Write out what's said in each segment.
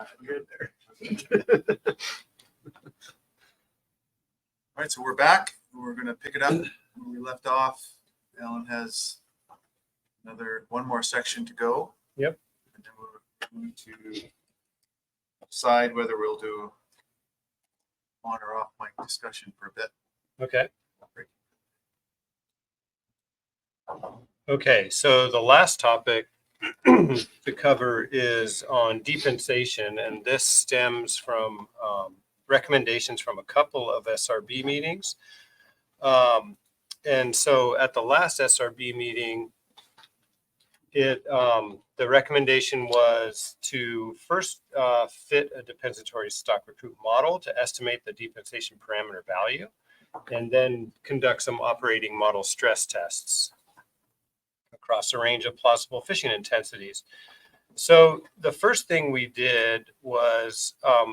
laughing good there. All right, so we're back. We're going to pick it up where we left off. Alan has one more section to go. Yep. And then we're going to decide whether we'll do on or off mic discussion for a bit. Okay. Okay, so the last topic to cover is on depensation, and this stems from recommendations from a couple of SRB meetings. And so at the last SRB meeting, the recommendation was to first fit a depensatory stock recruit model to estimate the depensation parameter value, and then conduct some operating model stress tests across a range of plausible fishing intensities. So the first thing we did was, I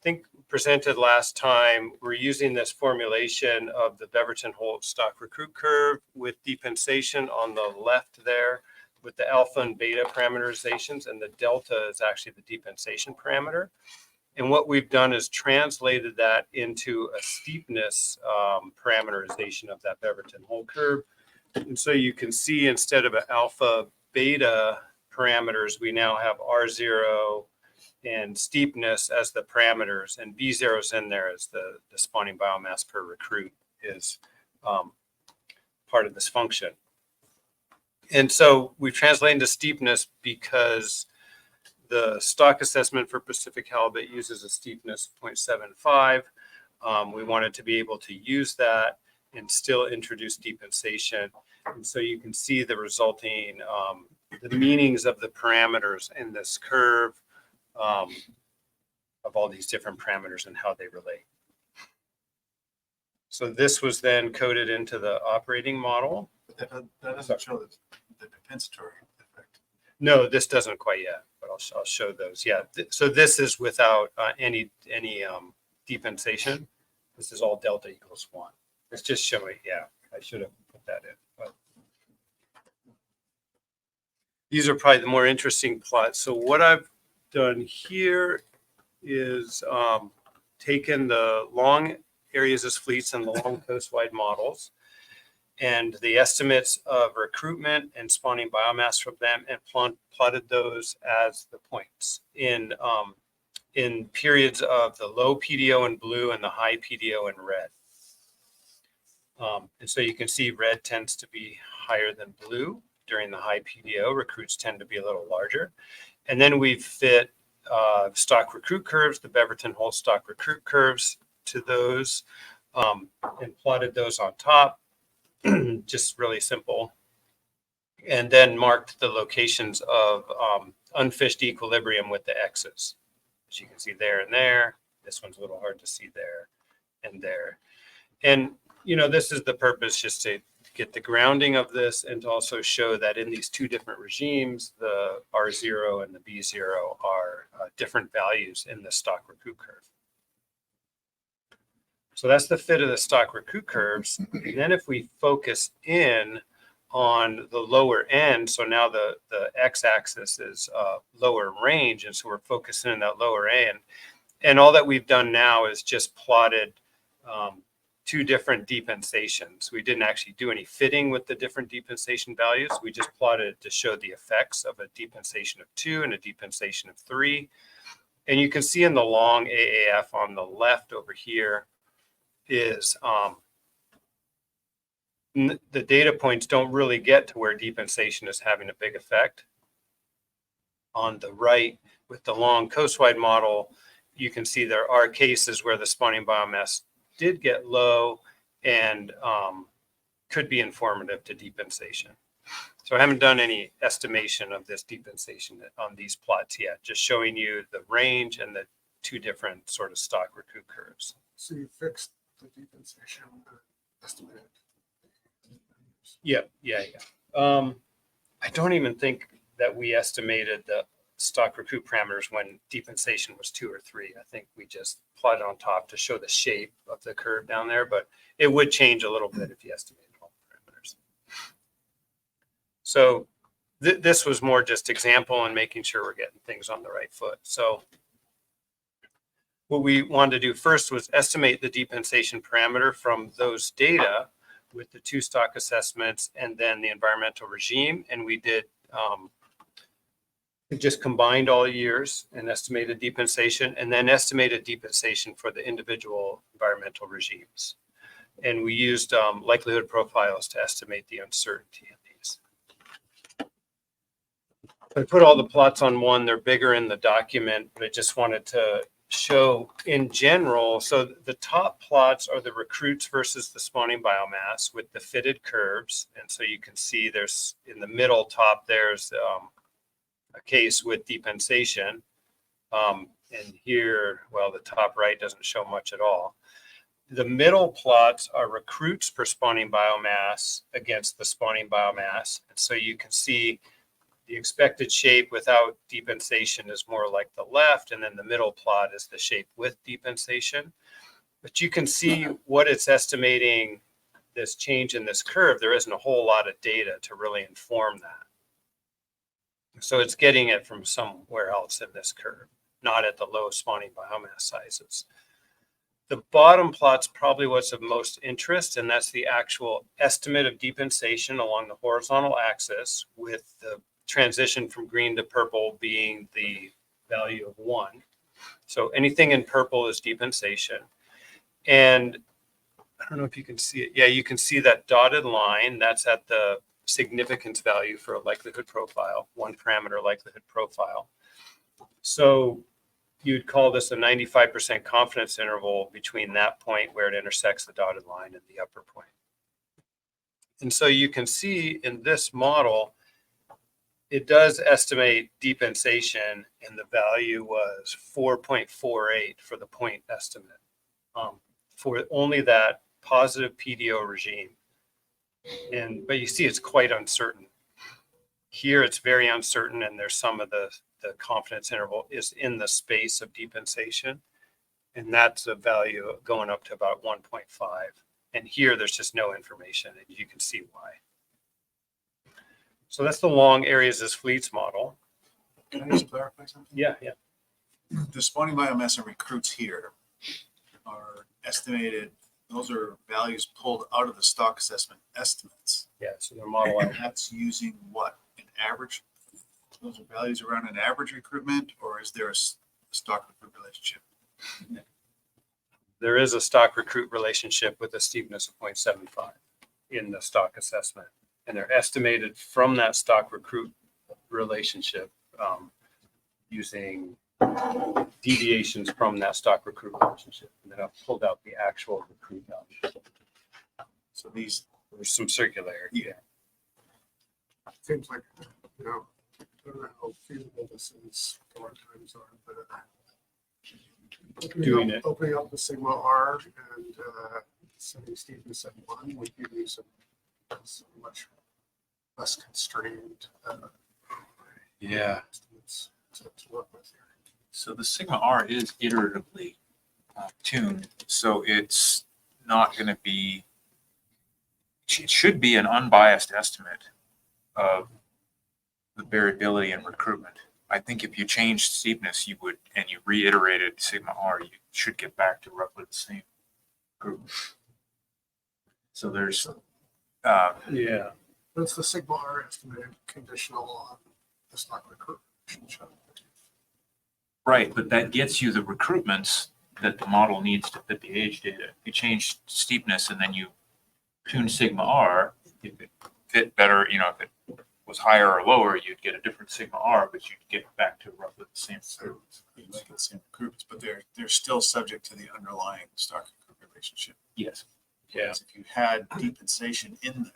think presented last time, we're using this formulation of the Beverton-Holt stock recruit curve with depensation on the left there, with the alpha and beta parameterizations, and the delta is actually the depensation parameter. And what we've done is translated that into a steepness parameterization of that Beverton-Holt curve. And so you can see instead of an alpha beta parameters, we now have R0 and steepness as the parameters, and B0 is in there as the spawning biomass per recruit is part of this function. And so we translate into steepness because the stock assessment for Pacific halibut uses a steepness of 0.75. We wanted to be able to use that and still introduce depensation. And so you can see the resulting, the meanings of the parameters in this curve of all these different parameters and how they relate. So this was then coded into the operating model. But that doesn't show the depensatory effect. No, this doesn't quite yet, but I'll show those. Yeah, so this is without any depensation. This is all delta equals 1. It's just showing, yeah, I should have put that in. But these are probably the more interesting plots. So what I've done here is taken the long areas as fleets and the long coastwide models and the estimates of recruitment and spawning biomass from them, and plotted those as the points in periods of the low PDO in blue and the high PDO in red. And so you can see red tends to be higher than blue during the high PDO. Recruits tend to be a little larger. And then we fit stock recruit curves, the Beverton-Holt stock recruit curves to those, and plotted those on top, just really simple. And then marked the locations of unfished equilibrium with the X's. As you can see there and there. This one's a little hard to see there and there. And you know, this is the purpose, just to get the grounding of this and to also show that in these two different regimes, the R0 and the B0 are different values in the stock recruit curve. So that's the fit of the stock recruit curves. And then if we focus in on the lower end, so now the x-axis is lower range, and so we're focusing on that lower end. And all that we've done now is just plotted two different depensations. We didn't actually do any fitting with the different depensation values. We just plotted to show the effects of a depensation of 2 and a depensation of 3. And you can see in the long AAF on the left over here is the data points don't really get to where depensation is having a big effect. On the right, with the long coastwide model, you can see there are cases where the spawning biomass did get low and could be informative to depensation. So I haven't done any estimation of this depensation on these plots yet, just showing you the range and the two different sort of stock recruit curves. So you fixed the depensation estimated. Yeah. I don't even think that we estimated the stock recruit parameters when depensation was 2 or 3. I think we just plotted on top to show the shape of the curve down there, but it would change a little bit if you estimated all the parameters. So this was more just example and making sure we're getting things on the right foot. So what we wanted to do first was estimate the depensation parameter from those data with the 2 stock assessments and then the environmental regime. And we did we just combined all years and estimated depensation, and then estimated depensation for the individual environmental regimes. And we used likelihood profiles to estimate the uncertainty in these. I put all the plots on one. They're bigger in the document, but I just wanted to show in general. So the top plots are the recruits versus the spawning biomass with the fitted curves. And so you can see there's in the middle top, there's a case with depensation. And here, well, the top right doesn't show much at all. The middle plots are recruits per spawning biomass against the spawning biomass. And so you can see the expected shape without depensation is more like the left, and then the middle plot is the shape with depensation. But you can see what it's estimating this change in this curve. There isn't a whole lot of data to really inform that. So it's getting it from somewhere else in this curve, not at the low spawning biomass sizes. The bottom plot's probably what's of most interest, and that's the actual estimate of depensation along the horizontal axis, with the transition from green to purple being the value of 1. So anything in purple is depensation. And I don't know if you can see it. Yeah, you can see that dotted line. That's at the significance value for a likelihood profile, 1 parameter likelihood profile. So you'd call this a 95% confidence interval between that point where it intersects the dotted line and the upper point. And so you can see in this model, it does estimate depensation, and the value was 4.48 for the point estimate for only that positive PDO regime. But you see, it's quite uncertain. Here, it's very uncertain, and there's some of the confidence interval is in the space of depensation, and that's a value going up to about 1.5. And here, there's just no information, and you can see why. So that's the long areas as fleets model. Can I just clarify something? Yeah. The spawning biomass and recruits here are estimated. Those are values pulled out of the stock assessment estimates. Yeah, so they're model And that's using what? An average? Those are values around an average recruitment, or is there a stock recruit relationship? There is a stock recruit relationship with a steepness of 0.75 in the stock assessment. And they're estimated from that stock recruit relationship using deviations from that stock recruit relationship. And then I've pulled out the actual recruit value. So there's some circularity. Yeah. Seems like, I don't know how feasible this is, what times are, but opening up the sigma R and setting steepness at 1 would give you some much less constrained estimates to work with here. So the sigma R is iteratively tuned, so it's not going to be, it should be an unbiased estimate of the variability in recruitment. I think if you changed steepness, you would, and you reiterated sigma R, you should get back to roughly the same group. So there's, That's the sigma R estimated conditional on the stock recruit relationship. right, but that gets you the recruitments that the model needs to fit the age data. If you change steepness and then you tune sigma R, if it fit better, if it was higher or lower, you'd get a different sigma R, but you'd get back to roughly the same group. you make the same recruitments, but they're still subject to the underlying stock recruit relationship. Yes. Yeah. Whereas if you had depensation in there,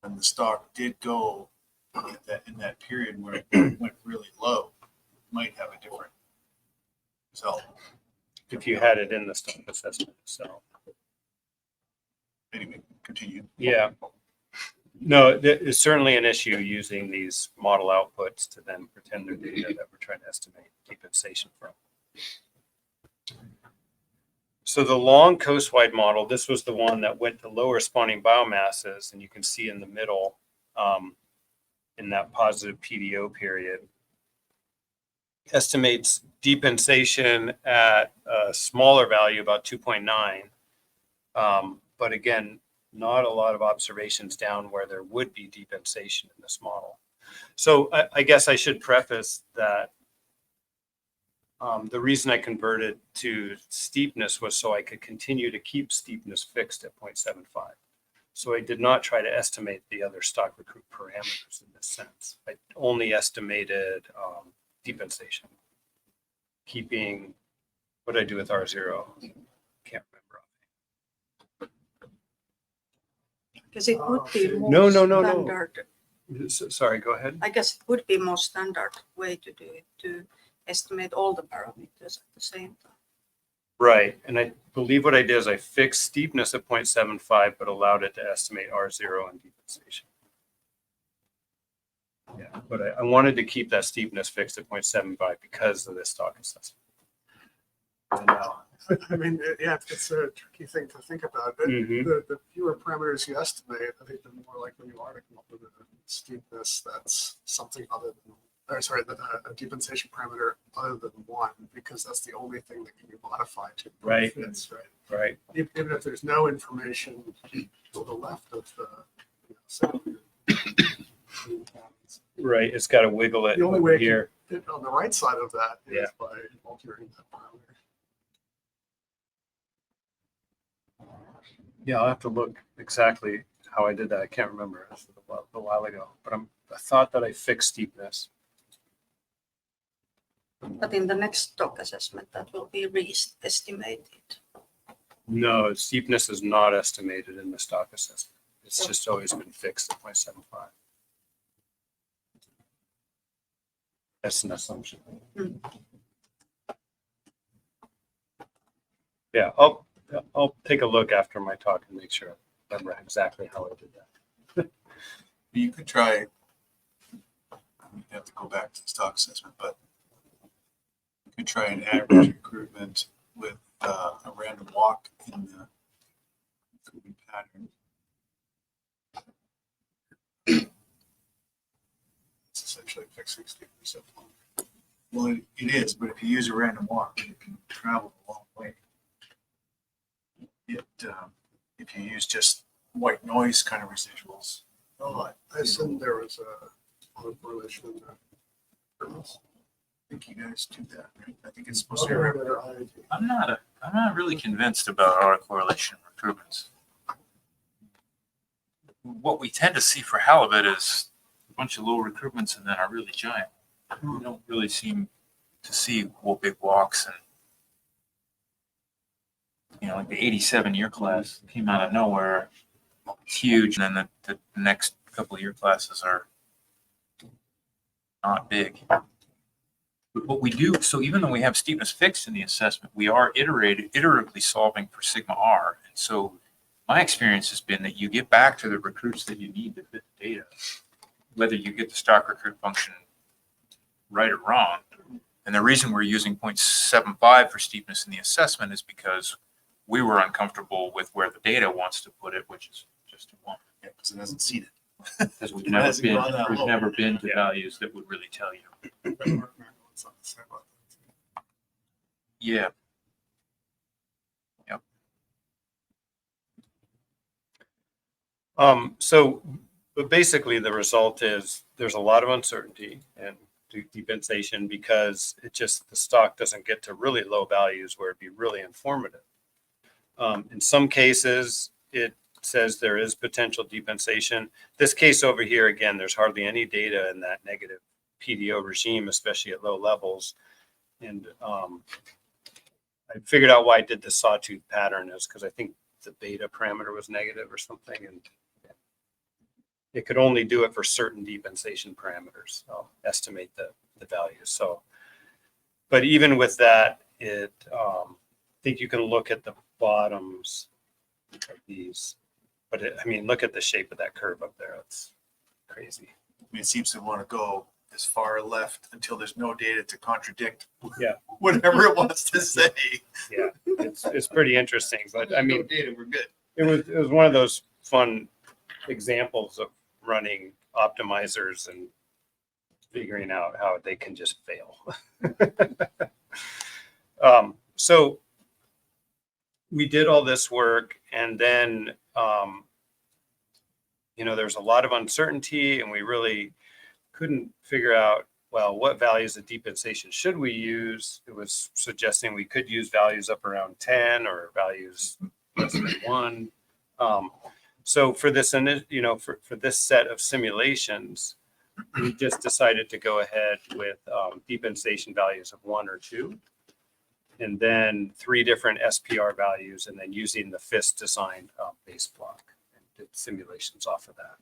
and the stock did go in that period where it went really low, might have a different result. If you had it in the stock assessment. So, Anyway, continue. yeah. No, it's certainly an issue using these model outputs to then pretend they're data that we're trying to estimate depensation from. So the long coastwide model, this was the one that went to lower spawning biomasses, and you can see in the middle, in that positive PDO period, estimates depensation at a smaller value, about 2.9. But again, not a lot of observations down where there would be depensation in this model. So I guess I should preface that the reason I converted to steepness was so I could continue to keep steepness fixed at 0.75. So I did not try to estimate the other stock recruit parameters in this sense. I only estimated depensation, keeping, what did I do with R0? Can't remember. Because it would be more No. standard. Sorry, go ahead. I guess it would be more standard way to do it, to estimate all the parameters at the same time. Right. And I believe what I did is I fixed steepness at 0.75, but allowed it to estimate R0 and depensation. Yeah, but I wanted to keep that steepness fixed at 0.75 because of this stock assessment. I know. I mean, yeah, it's a tricky thing to think about. But Mhm. the fewer parameters you estimate, I think the more likely you are to come up with a steepness that's something other than, or sorry, a depensation parameter other than 1, because that's the only thing that can be modified to improve Right. fits, right? Right. Even if there's no information to the left of the centimeter. Right. It's got to wiggle it The only over way it here. fit on the right side of that is Yeah. by altering that parameter. Yeah, I'll have to look exactly how I did that. I can't remember. It was a while ago, but I thought that I fixed steepness. But in the next stock assessment, that will be re-estimated. No, steepness is not estimated in the stock assessment. It's just always been fixed at 0.75. That's an assumption. Hmm. Yeah, I'll take a look after my talk and make sure I remember exactly how I did that. You could try, you have to go back to the stock assessment, but you could try an average recruitment with a random walk in the recruitment pattern. It's essentially fixing 60% longer. Well, it is, but if you use a random walk, you can travel a long way. If you use just white noise kind of residuals, Oh, I assumed there was a correlation in that. I think you guys do that, right? I think it's supposed to be. I'm not really convinced about autocorrelation recruitments. What we tend to see for halibut is a bunch of low recruitments and then are really giant. We don't really seem to see big walks, and like the 87 year class came out of nowhere, huge, and then the next couple of year classes are not big. But what we do, so even though we have steepness fixed in the assessment, we are iteratively solving for sigma R. And so my experience has been that you get back to the recruits that you need to fit the data, whether you get the stock recruit function right or wrong. And the reason we're using 0.75 for steepness in the assessment is because we were uncomfortable with where the data wants to put it, which is just a 1. Yeah, because it hasn't seen it. Because we've It never hasn't been, gone that we've low. never been to values that would really tell you. Yeah. But basically the result is there's a lot of uncertainty and depensation because the stock doesn't get to really low values where it'd be really informative. In some cases, it says there is potential depensation. This case over here, again, there's hardly any data in that negative PDO regime, especially at low levels. And I figured out why I did the sawtooth pattern is because I think the beta parameter was negative or something. And it could only do it for certain depensation parameters. I'll estimate the values. So, but even with that, I think you can look at the bottoms of these. But look at the shape of that curve up there. It's crazy. I mean, it seems to want to go as far left until there's no data to contradict Yeah. whatever it wants to say. Yeah, it's pretty interesting. But No data, we're good. it was one of those fun examples of running optimizers and figuring out how they can just fail. So we did all this work, and then, there's a lot of uncertainty, and we really couldn't figure out, well, what values of depensation should we use? It was suggesting we could use values up around 10 or values less than 1. So for this, for this set of simulations, we just decided to go ahead with depensation values of 1 or 2, and then 3 different SPR values, and then using the FIST designed base block and did simulations off of that.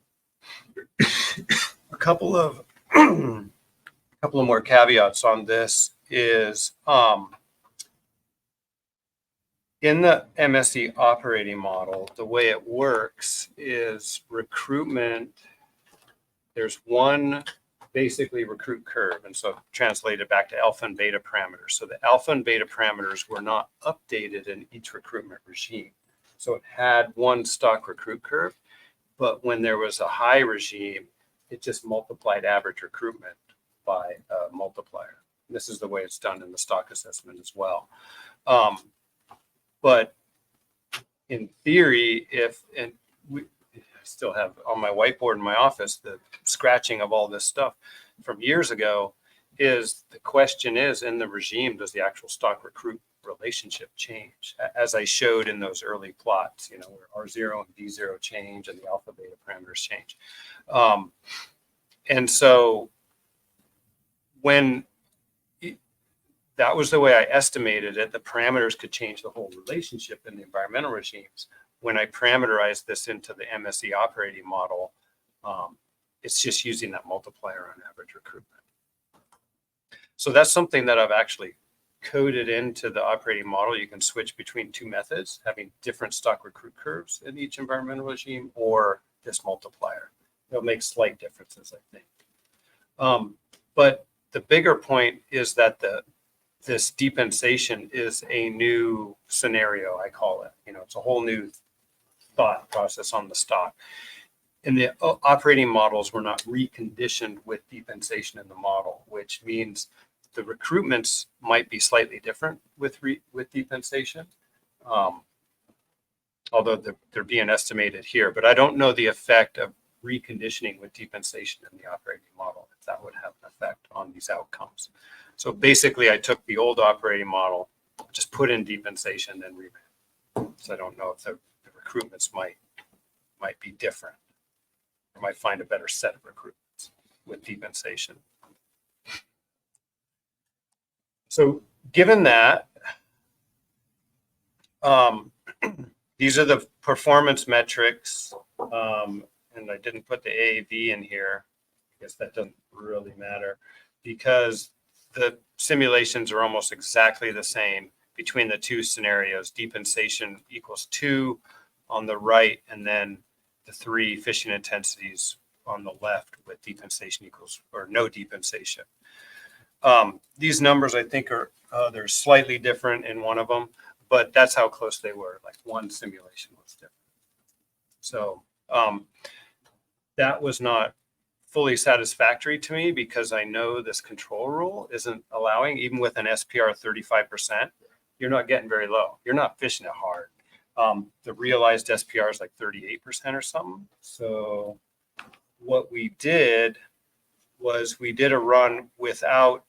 A couple of more caveats on this is in the MSE operating model, the way it works is recruitment. There's one basically recruit curve, and so translated back to alpha and beta parameters. So the alpha and beta parameters were not updated in each recruitment regime. So it had one stock recruit curve, but when there was a high regime, it just multiplied average recruitment by a multiplier. This is the way it's done in the stock assessment as well. But in theory, I still have on my whiteboard in my office the scratching of all this stuff from years ago. Is the question is, in the regime, does the actual stock recruit relationship change? As I showed in those early plots, where R0 and D0 change and the alpha beta parameters change. And so when that was the way I estimated it, the parameters could change the whole relationship in the environmental regimes. When I parameterized this into the MSE operating model, it's just using that multiplier on average recruitment. So that's something that I've actually coded into the operating model. You can switch between 2 methods, having different stock recruit curves in each environmental regime, or this multiplier. It'll make slight differences, I think. But the bigger point is that this depensation is a new scenario, I call it. It's a whole new thought process on the stock. And the operating models were not reconditioned with depensation in the model, which means the recruitments might be slightly different with depensation, although they're being estimated here. But I don't know the effect of reconditioning with depensation in the operating model, if that would have an effect on these outcomes. So basically, I took the old operating model, just put in depensation, then reran. So I don't know if the recruitments might be different, or might find a better set of recruitments with depensation. So given that, these are the performance metrics, and I didn't put the AAV in here. I guess that doesn't really matter because the simulations are almost exactly the same between the 2 scenarios. Depensation equals 2 on the right, and then the 3 fishing intensities on the left with depensation equals or no depensation. These numbers, I think, they're slightly different in one of them, but that's how close they were. Like one simulation was different. So that was not fully satisfactory to me because I know this control rule isn't allowing, even with an SPR 35%, you're not getting very low. You're not fishing it hard. The realized SPR is like 38% or something. So what we did was we did a run without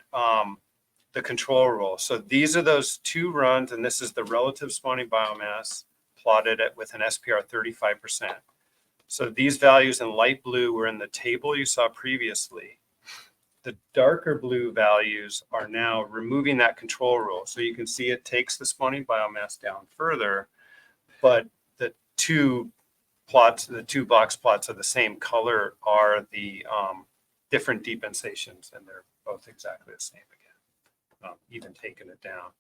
the control rule. So these are those 2 runs, and this is the relative spawning biomass plotted with an SPR 35%. So these values in light blue were in the table you saw previously. The darker blue values are now removing that control rule. So you can see it takes the spawning biomass down further, but the 2 plots, the 2 box plots of the same color are the different depensations, and they're both exactly the same again, even taking it down.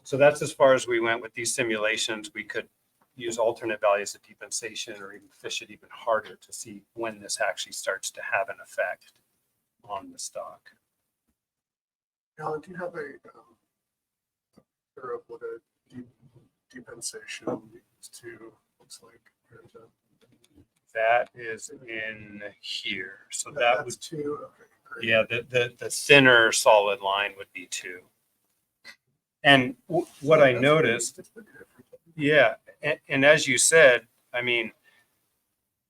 So that's as far as we went with these simulations. We could use alternate values of depensation or even fish it even harder to see when this actually starts to have an effect on the stock. Alan, do you have a picture of what a depensation means to looks like? That is in here. So that That's was 2. Okay. Yeah, the thinner solid line would be 2. And what I noticed, yeah, and as you said, I mean,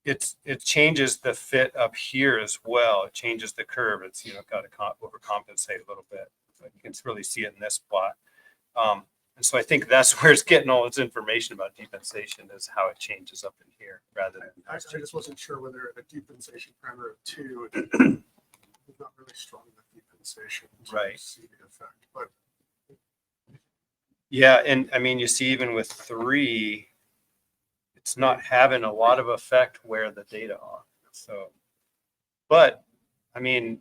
it changes the fit up here as well. It changes the curve. It's, got to overcompensate a little bit. But you can really see it in this plot. And so I think that's where it's getting all its information about depensation, is how it changes up in here rather than. I just wasn't sure whether a depensation parameter of 2 is not really strong enough depensation to Right. see the effect. But Yeah, and I mean, you see even with 3, it's not having a lot of effect where the data are. So, but I mean,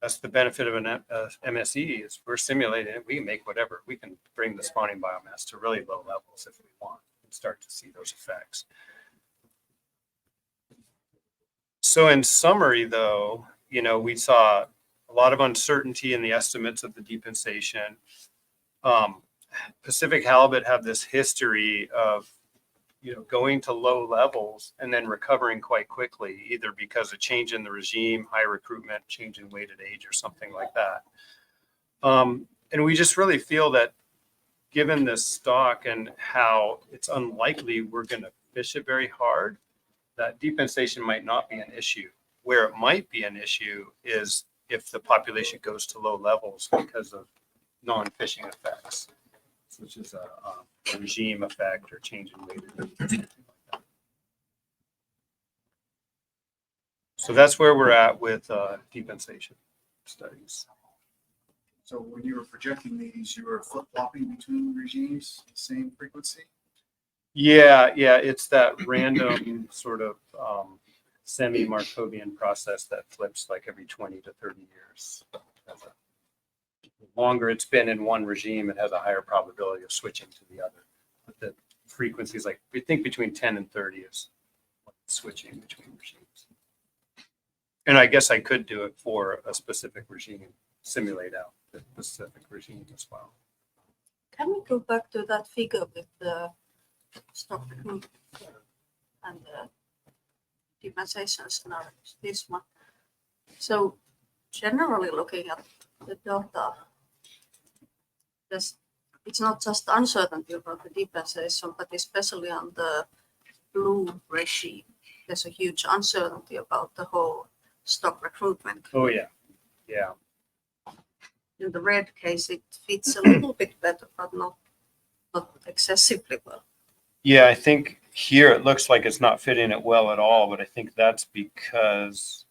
that's the benefit of an MSE, is we're simulating it. We can make whatever. We can bring the spawning biomass to really low levels if we want and start to see those effects. So in summary, though, we saw a lot of uncertainty in the estimates of the depensation. Pacific halibut have this history of, going to low levels and then recovering quite quickly, either because of change in the regime, high recruitment, change in weighted age, or something like that. And we just really feel that given this stock and how it's unlikely we're going to fish it very hard, that depensation might not be an issue. Where it might be an issue is if the population goes to low levels because of non-fishing effects, such as a regime effect or change in weight. So that's where we're at with depensation studies. So when you were projecting these, you were flip-flopping between regimes, same frequency? Yeah, it's that random sort of semi-Markovian process that flips like every 20 to 30 years. The longer it's been in one regime, it has a higher probability of switching to the other. But the frequency is like, we think between 10 and 30 is switching between regimes. And I guess I could do it for a specific regime, simulate out the specific regime as well. Can we go back to that figure with the stock recruitment and the depensation scenarios, this one? So generally looking at the data, it's not just uncertainty about the depensation, but especially on the blue regime, there's a huge uncertainty about the whole stock recruitment. Oh, yeah. In the red case, it fits a little bit better, but not excessively well. Yeah, I think here it looks like it's not fitting it well at all, but I think that's because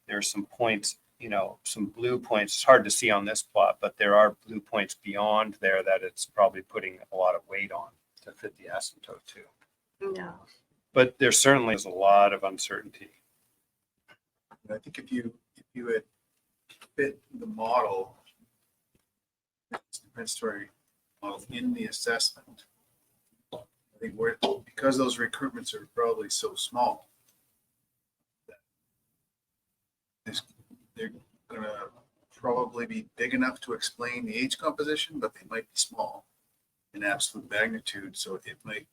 there's some points, some blue points. It's hard to see on this plot, but there are blue points beyond there that it's probably putting a lot of weight on to fit the asymptote too. Yeah. But there certainly is a lot of uncertainty. I think if you had fit the model, this compensatory model in the assessment, I think because those recruitments are probably so small, that they're going to probably be big enough to explain the age composition, but they might be small in absolute magnitude, so it might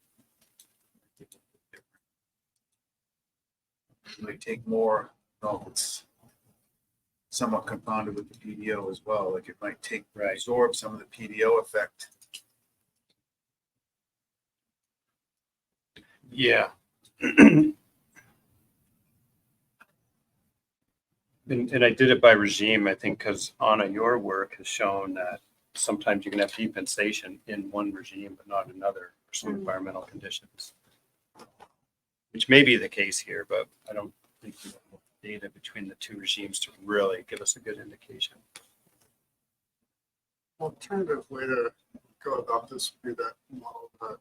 take more. It's somewhat compounded with the PDO as well. Like it might absorb some of the PDO effect. Yeah. And I did it by regime, I think, because Anna, your work has shown that sometimes you can have depensation in one regime, but not another for some environmental conditions, which may be the case here, but I don't think we have data between the two regimes to really give us a good indication. alternative way to go about this would be that model that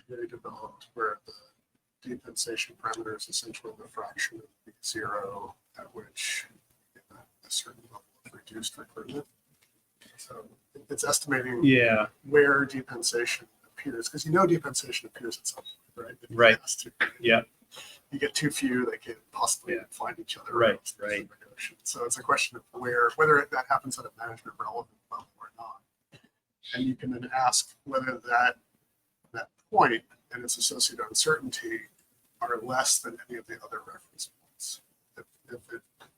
they developed, where the depensation parameter is essentially the fraction of the zero at which you get a certain level of reduced recruitment. So it's estimating where depensation appears, because depensation appears at some point, right? Right. It has to. Yeah. You get too few, they can't possibly find each other. Right. So it's a question of whether that happens at a management relevant level or not. And you can then ask whether that point and its associated uncertainty are less than any of the other reference points. If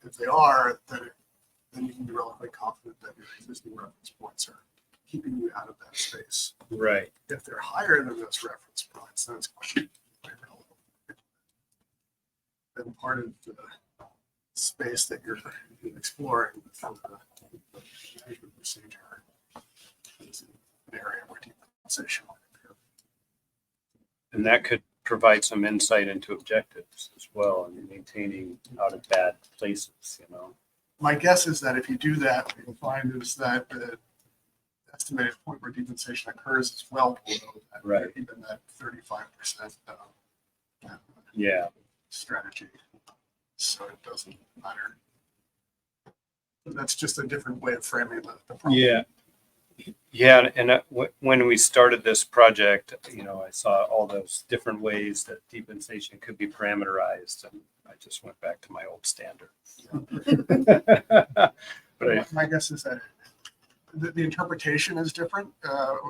if they are, then you can be relatively confident that your existing reference points are keeping you out of that space. Right. If they're higher than those reference points, then it's quite relevant. Then part of the space that you're exploring within the management procedure is an area where decompensation might occur. And that could provide some insight into objectives as well, and maintaining out of bad places, you know. My guess is that if you do that, what you'll find is that the estimated point where decompensation occurs is well below that, Right. even that 35% Yeah. strategy. So it doesn't matter. But that's just a different way of framing the problem. Yeah. Yeah, and when we started this project, you know, I saw all those different ways that decompensation could be parameterized, and I just went back to my old standard. But My guess is that the interpretation is different.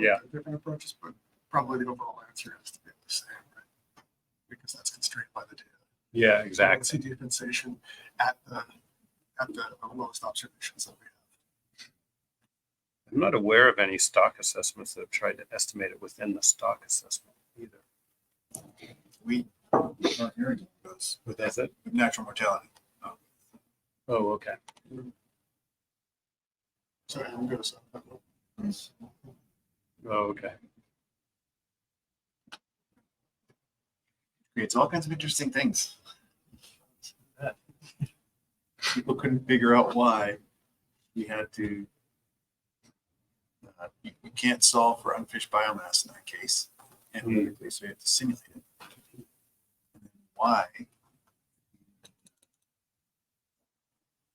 Yeah. Different approaches, but probably the overall answer has to be the same, right? Because that's constrained by the data. yeah, So exactly. see decompensation at the lowest observations that we have. I'm not aware of any stock assessments that have tried to estimate it within the stock assessment either. We aren't hearing those with Is it? natural mortality. Oh, okay. So I'm going to Oh, okay. Creates all kinds of interesting things. People couldn't figure out why we had to. You can't solve for unfished biomass in that case analytically, so you have to simulate it. And then why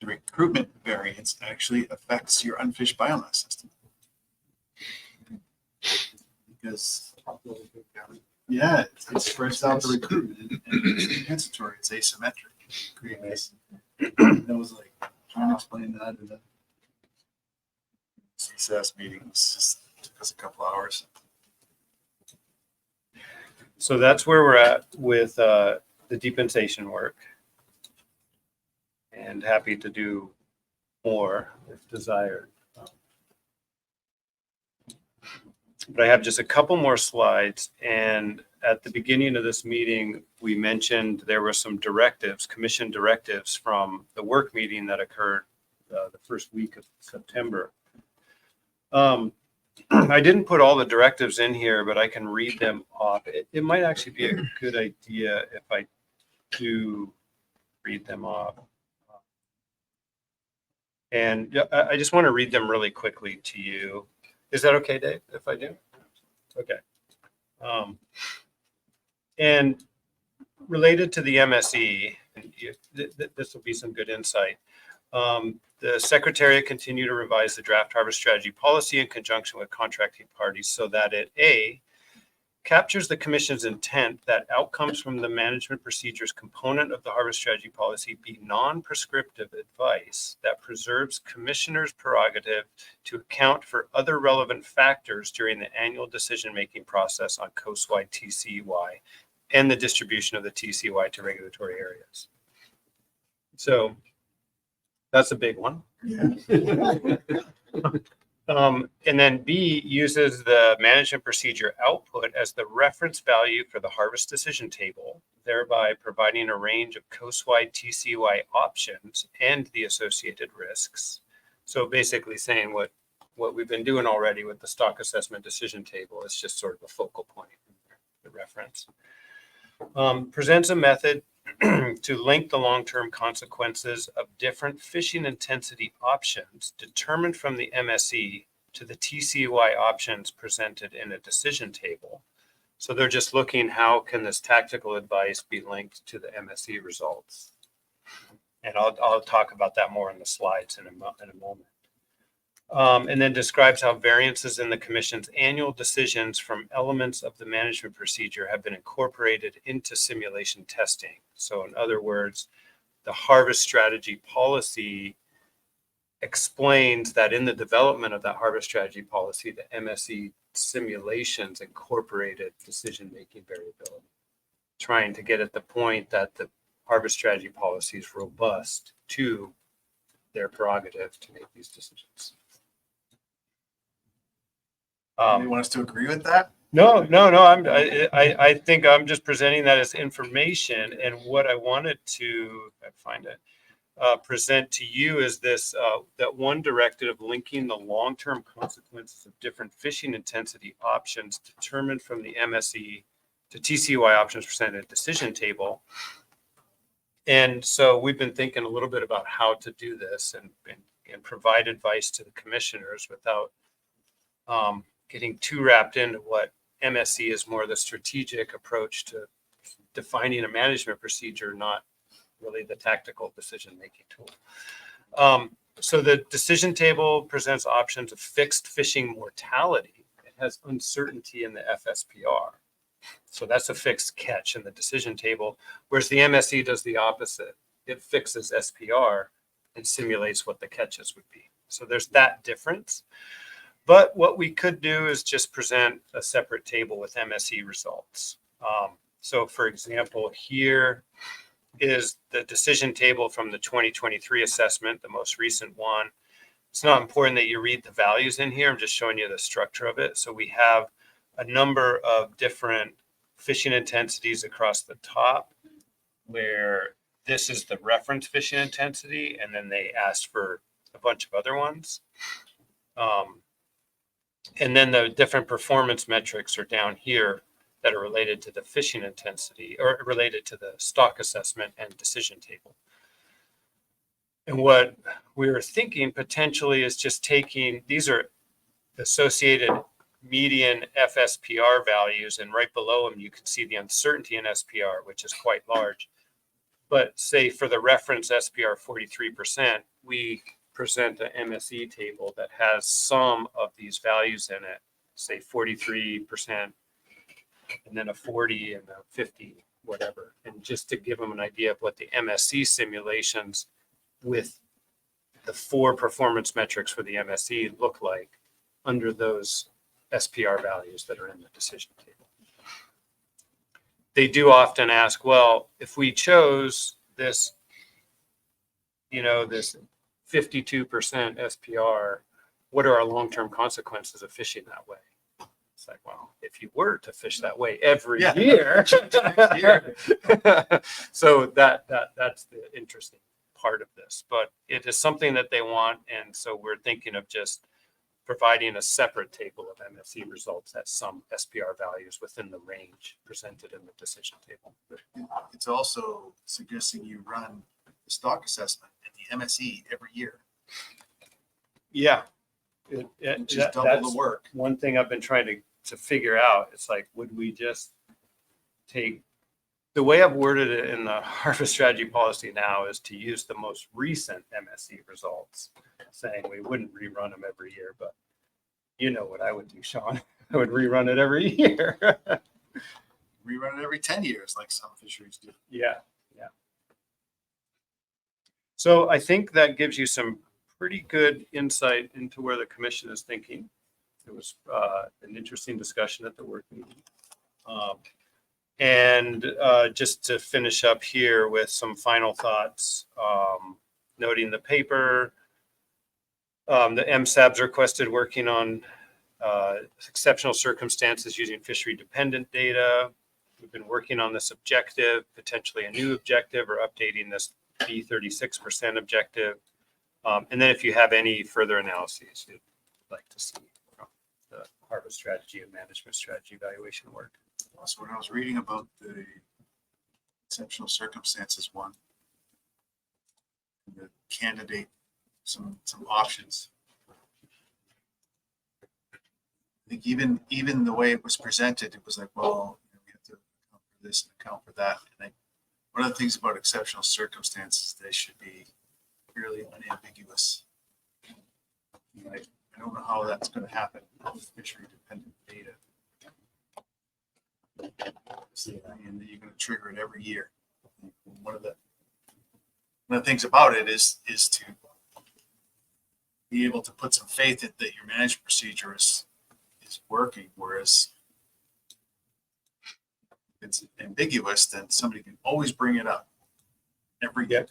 the recruitment variance actually affects your unfished biomass system? Because yeah, it spreads out the recruitment and it's compensatory. It's asymmetric. Creates. That was like trying to explain that in the CSS meeting. It just took us a couple hours. So that's where we're at with the decompensation work. And happy to do more if desired. But I have just a couple more slides. And at the beginning of this meeting, we mentioned there were some directives, commission directives from the work meeting that occurred the first week of September. I didn't put all the directives in here, but I can read them off. It might actually be a good idea if I do read them off. And I just want to read them really quickly to you. Is that okay, Dave, if I do? Okay. And related to the MSE, this will be some good insight. The Secretariat continue to revise the draft harvest strategy policy in conjunction with contracting parties so that it A, captures the Commission's intent that outcomes from the management procedures component of the harvest strategy policy be non-prescriptive advice that preserves Commissioners' prerogative to account for other relevant factors during the annual decision-making process on coast-wide TCY and the distribution of the TCY to regulatory areas. So that's a big one. And then B uses the management procedure output as the reference value for the harvest decision table, thereby providing a range of coast-wide TCY options and the associated risks. So basically saying what we've been doing already with the stock assessment decision table is just sort of a focal point, the reference. Presents a method to link the long-term consequences of different fishing intensity options determined from the MSE to the TCY options presented in a decision table. So they're just looking how can this tactical advice be linked to the MSE results. And I'll talk about that more in the slides in a moment. And then describes how variances in the Commission's annual decisions from elements of the management procedure have been incorporated into simulation testing. So in other words, the harvest strategy policy explains that in the development of that harvest strategy policy, the MSE simulations incorporated decision-making variability, trying to get at the point that the harvest strategy policy is robust to their prerogative to make these decisions. You want us to agree with that? No. I think I'm just presenting that as information, and what I wanted to find it present to you is this: that one directive linking the long-term consequences of different fishing intensity options determined from the MSE to TCY options presented decision table. And so we've been thinking a little bit about how to do this and provide advice to the commissioners without getting too wrapped into what MSE is more the strategic approach to defining a management procedure, not really the tactical decision-making tool. So the decision table presents options of fixed fishing mortality. It has uncertainty in the FSPR. So that's a fixed catch in the decision table, whereas the MSE does the opposite. It fixes SPR and simulates what the catches would be. So there's that difference. But what we could do is just present a separate table with MSE results. So for example, here is the decision table from the 2023 assessment, the most recent one. It's not important that you read the values in here. I'm just showing you the structure of it. So we have a number of different fishing intensities across the top, where this is the reference fishing intensity, and then they asked for a bunch of other ones. And then the different performance metrics are down here that are related to the fishing intensity or related to the stock assessment and decision table. And what we were thinking potentially is just taking, these are associated median FSPR values, and right below them you can see the uncertainty in SPR, which is quite large. But say for the reference SPR 43%, we present an MSE table that has some of these values in it, say 43%, and then a 40 and a 50, whatever. And just to give them an idea of what the MSE simulations with the 4 performance metrics for the MSE look like under those SPR values that are in the decision table. They do often ask, well, if we chose this, this 52% SPR, what are our long-term consequences of fishing that way? It's like, well, if you were to fish that way every year. So that's the interesting part of this, but it is something that they want. And so we're thinking of just providing a separate table of MSE results at some SPR values within the range presented in the decision table. It's also suggesting you run the stock assessment and the MSE every year. Yeah. Which is double the work. One thing I've been trying to figure out. It's like, would we just take, the way I've worded it in the harvest strategy policy now is to use the most recent MSE results, saying we wouldn't rerun them every year, but you know what I would do, Sean. I would rerun it every year. Rerun it every 10 years, like some fisheries do. Yeah. So I think that gives you some pretty good insight into where the commission is thinking. It was an interesting discussion at the work meeting. And just to finish up here with some final thoughts, noting the paper, the MSABs requested working on exceptional circumstances using fishery dependent data. We've been working on this objective, potentially a new objective, or updating this B36% objective. And then if you have any further analyses you'd like to see from the harvest strategy and management strategy evaluation work. So when I was reading about the exceptional circumstances one, the candidate, some options. I think even the way it was presented, it was like, well, we have to account for this and account for that. And one of the things about exceptional circumstances, they should be fairly unambiguous. I don't know how that's going to happen with fishery dependent data. And you're going to trigger it every year. One of the things about it is to be able to put some faith that your management procedure is working, whereas if it's ambiguous, then somebody can always bring it up. every year.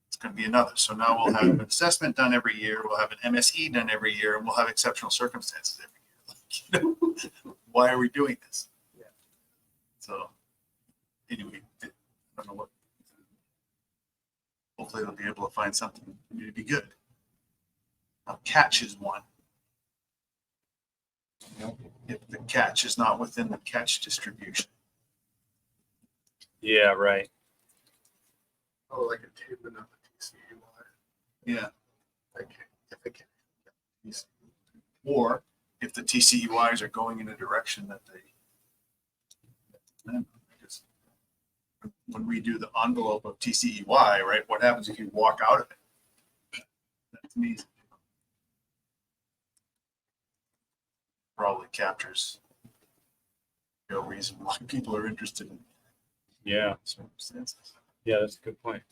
It's going to be another. So now we'll have an assessment done every year. We'll have an MSE done every year, and we'll have exceptional circumstances every year. Like, why are we doing this? Yeah. So anyway, I don't know what. Hopefully they'll be able to find something to be good. Now, catch is one. If the catch is not within the catch distribution. Yeah, right. Oh, like attainment of the TCUI. Yeah. Like, if it can. Or if the TCUIs are going in a direction that they, then because when we do the envelope of TCEY, right, what happens if you walk out of it? That to me probably captures no reason why people are interested in Yeah. circumstances. Yeah, that's a good point.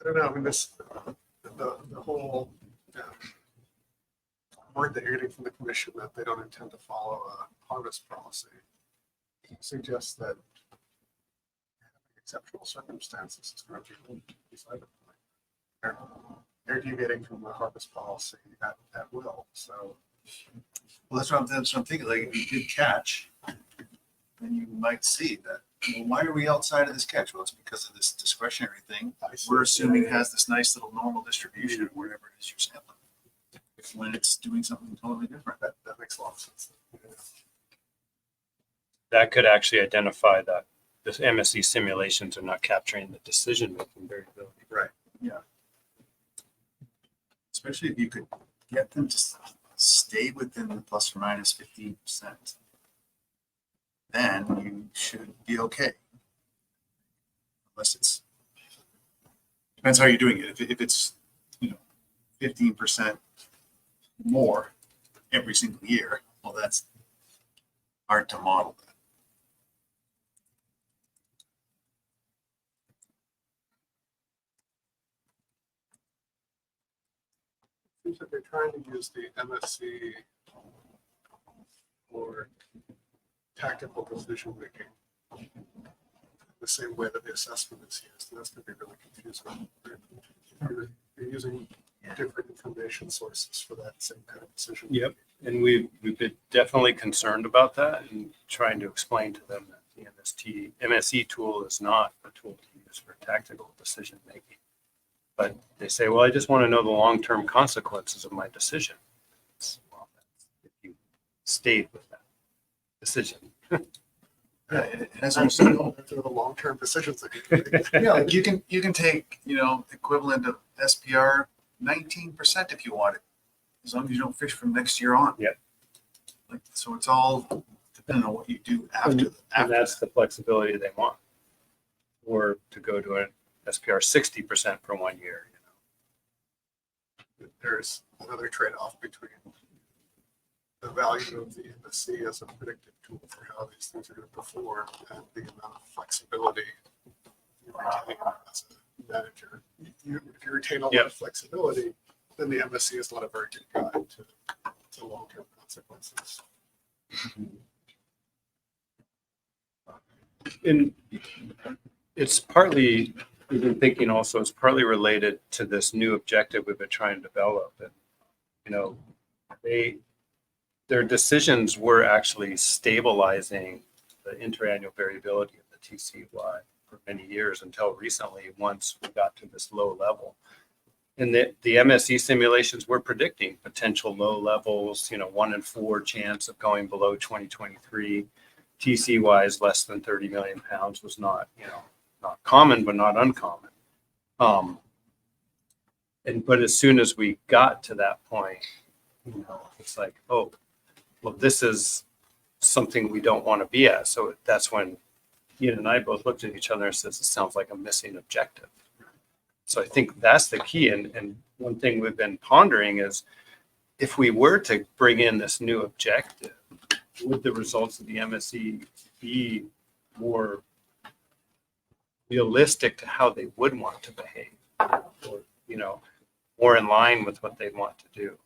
I don't know, I mean, this, the whole word that you're getting from the commission that they don't intend to follow a harvest policy suggests that exceptional circumstances is going to be decided. They're deviating from the harvest policy at will, so. Well, that's what I'm thinking. Like, if you did catch, then you might see that. Well, why are we outside of this catch? Well, it's because of this discretionary thing. We're assuming has this nice little normal distribution, wherever it is you're sampling. When it's doing something totally different. That makes a lot of sense. That could actually identify that the MSE simulations are not capturing the decision-making variability. Right. Yeah. Especially if you could get them to stay within the plus or minus 15%, then you should be okay. Unless it's, depends how you're doing it. If it's, 15% more every single year, well, that's hard to model that. Seems like they're trying to use the MSC for tactical decision making the same way that the assessment is used. And that's going to be really confusing. You're using different information sources for that same kind of decision. Yep. And we've been definitely concerned about that and trying to explain to them that the MSE tool is not a tool to use for tactical decision making. But they say, well, I just want to know the long-term consequences of my decision. Well, if you stayed with that decision. Yeah, it has And also, so they're the long-term decisions that you make. yeah, like you can take, equivalent of SPR 19% if you want it, as long as you don't fish from next year on. Yep. Like, so it's all depending on what you do And after that's the flexibility they want. Or to go to an SPR 60% for 1 year. There's another trade-off between the value of the MSC as a predictive tool for how these things are going to perform and the amount of flexibility you retain as a manager. If you retain a lot of flexibility, then the MSC is not a very good guide to long-term consequences. And it's partly, we've been thinking also, it's partly related to this new objective we've been trying to develop. And, their decisions were actually stabilizing the interannual variability of the TCY for many years until recently, once we got to this low level. And the MSE simulations were predicting potential low levels, 1 in 4 chance of going below 2023. TCY is less than 30 million pounds was not, not common, but not uncommon. But as soon as we got to that point, it's like, oh, well, this is something we don't want to be at. So that's when Ian and I both looked at each other and says, it sounds like a missing objective. So I think that's the key. And one thing we've been pondering is if we were to bring in this new objective, would the results of the MSE be more realistic to how they would want to behave, or more in line with what they want to do?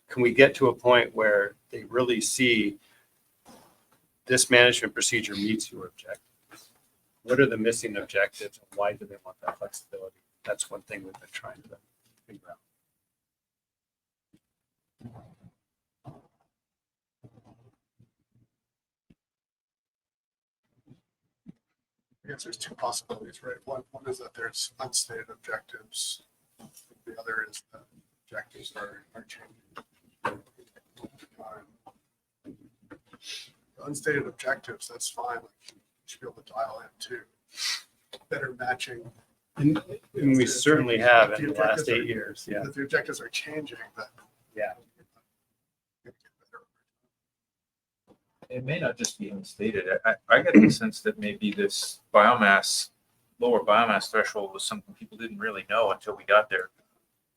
Can we get to a point where they really see this management procedure meets your objectives? what are the missing objectives and why do they want that flexibility? That's one thing we've been trying to figure out. I guess there's two possibilities, right? One is that there's unstated objectives. The other is that objectives are changing. Unstated objectives, that's fine. Like, you should be able to dial in too. Better matching. And we certainly have in the last 8 years. Yeah. If the objectives are changing, then Yeah. It may not just be unstated. I get the sense that maybe this lower biomass threshold was something people didn't really know until we got there.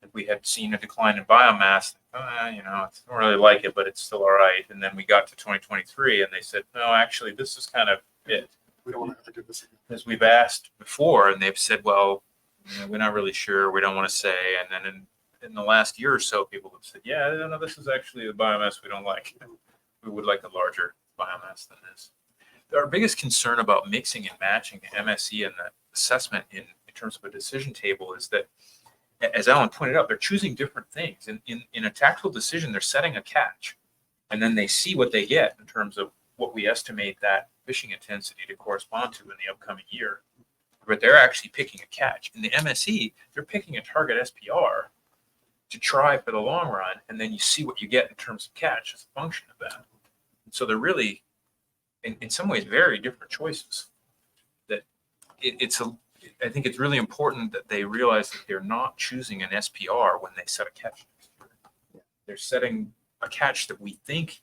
If we had seen a decline in biomass, I don't really like it, but it's still all right. And then we got to 2023 and they said, no, actually, this is kind of it. we don't want to have to do this again. As we've asked before, and they've said, well, we're not really sure. We don't want to say. And then in the last year or so, people have said, yeah, no, this is actually the biomass we don't like. We would like a larger biomass than this. Our biggest concern about mixing and matching the MSE and the assessment in terms of a decision table is that, as Alan pointed out, they're choosing different things. In a tactical decision, they're setting a catch, and then they see what they get in terms of what we estimate that fishing intensity to correspond to in the upcoming year. But they're actually picking a catch. In the MSE, they're picking a target SPR to try for the long run, and then you see what you get in terms of catch as a function of that. And so they're really, in some ways, very different choices. That I think it's really important that they realize that they're not choosing an SPR when they set a catch. They're setting a catch that we think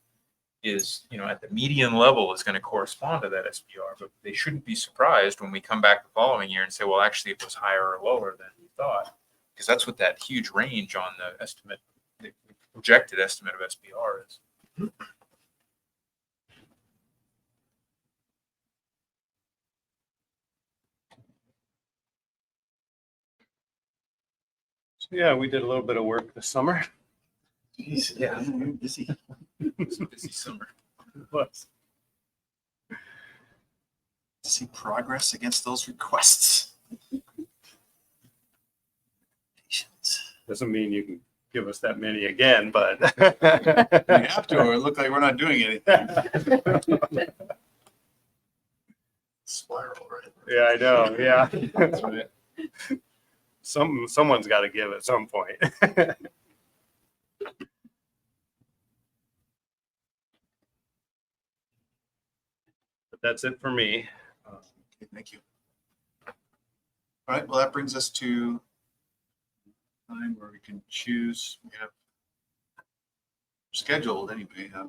is, at the median level is going to correspond to that SPR, but they shouldn't be surprised when we come back the following year and say, well, actually it was higher or lower than we thought, because that's what that huge range on the estimate, the projected estimate of SPR is. So yeah, we did a little bit of work this summer. Jeez, Yeah. you're busy. It's a busy summer. It was. To see progress against those requests. Patience. Doesn't mean you can give us that many again, but. We have to, or it look like we're not doing anything. Spiral, right? Yeah, I know. Yeah. That's right. Someone's got to give at some point. But that's it for me. Okay, thank you. All right, well, that brings us to time where we can choose. We have scheduled anyway, a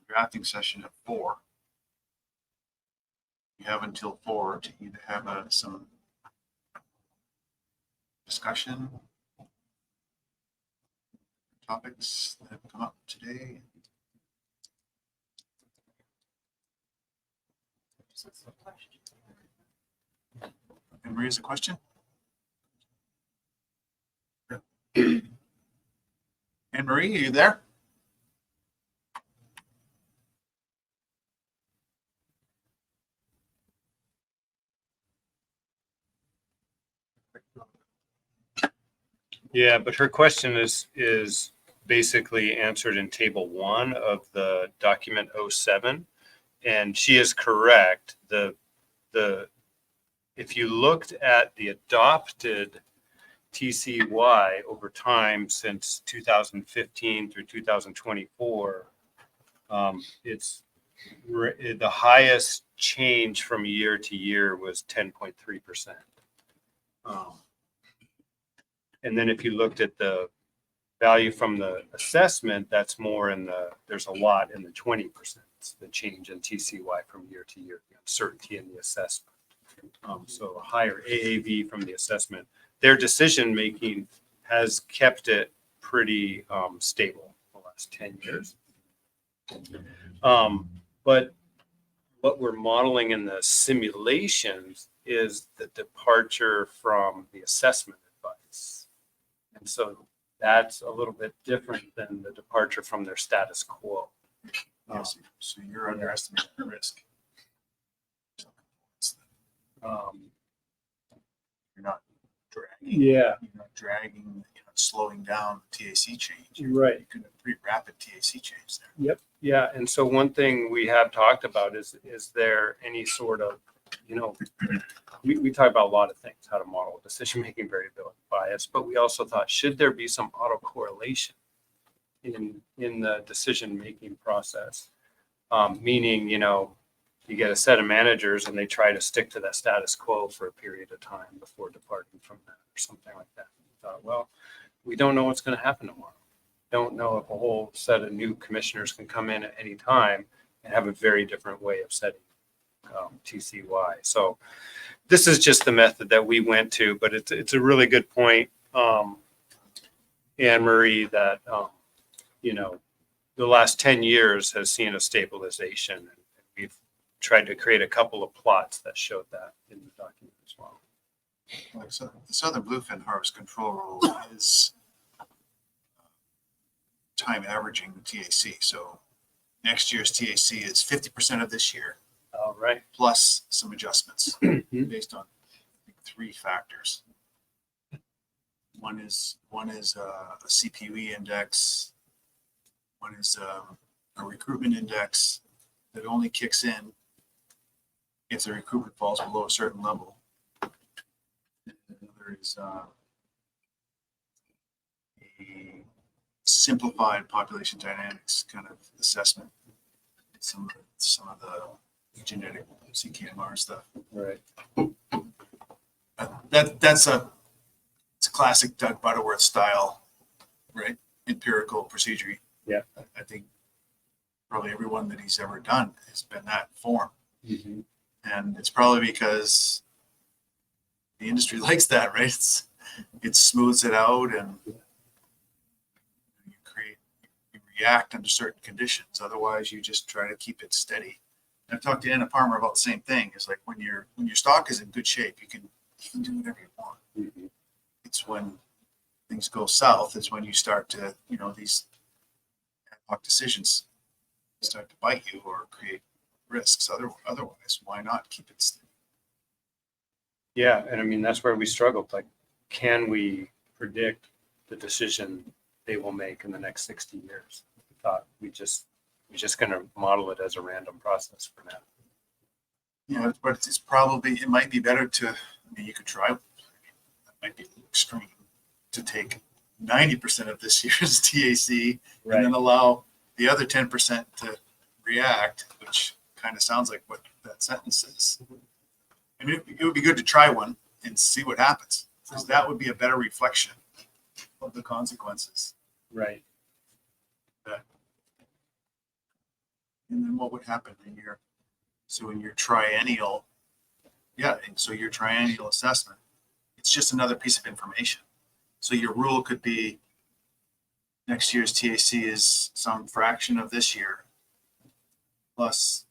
drafting session at 4. You have until 4 to either have some discussion, topics that have come up today. And raise a question? Anne Marie, are you there? Yeah, but her question is basically answered in table 1 of the document 07. And she is correct. If you looked at the adopted TCY over time since 2015 through 2024, it's the highest change from year to year was 10.3%. And then if you looked at the value from the assessment, that's more there's a lot in the 20%, the change in TCY from year to year, the uncertainty in the assessment. So a higher AAV from the assessment. Their decision-making has kept it pretty stable the last 10 years. But what we're modeling in the simulations is the departure from the assessment advice. And so that's a little bit different than the departure from their status quo. Yes. So you're underestimating the risk. You're not dragging. Yeah, You're not dragging. You're not slowing down the TAC change. right. You can have pretty rapid TAC change there. Yep. Yeah. And so one thing we have talked about is there any sort of, you know, we talk about a lot of things, how to model decision-making variability bias, but we also thought, should there be some autocorrelation in the decision-making process? Meaning, you know, you get a set of managers and they try to stick to that status quo for a period of time before departing from that or something like that. We thought, well, we don't know what's going to happen tomorrow. Don't know if a whole set of new commissioners can come in at any time and have a very different way of setting TCY. So this is just the method that we went to, but it's a really good point, Anne Marie, that you know, the last 10 years has seen a stabilization, and we've tried to create a couple of plots that showed that in the document as well. Like so, the Southern Bluefin Harvest Control Rule is time averaging the TAC. So next year's TAC is 50% of this year, All right. plus some adjustments based on I think, 3 factors. One is a CPUE index. One is a recruitment index that only kicks in if the recruitment falls below a certain level. And another is a simplified population dynamics kind of assessment. Some of the genetic CKMR stuff. Right. It's a classic Doug Butterworth style, right? Empirical procedure. Yeah. I think probably everyone that he's ever done has been that form. Mm-hmm. And it's probably because the industry likes that, right? It smooths it out and you react under certain conditions. Otherwise, you just try to keep it steady. I've talked to Anna Palmer about the same thing. It's like when your stock is in good shape, you can do whatever you want. Mm-hmm. It's when things go south, it's when you start to, you know, these ad hoc decisions start to bite you or create risks. Otherwise, why not keep it steady? Yeah, and I mean that's where we struggled. Like, can we predict the decision they will make in the next 60 years? We thought we're just going to model it as a random process for now. Yeah, but it's probably, it might be better to, I mean, you could try, that might be a little extreme, to take 90% of this year's TAC Right. and then allow the other 10% to react, which kind of sounds like what that sentence is. I mean, it would be good to try one and see what happens, because that would be a better reflection of the consequences. Right. And then what would happen in your triennial, and so your triennial assessment, it's just another piece of information. So your rule could be next year's TAC is some fraction of this year plus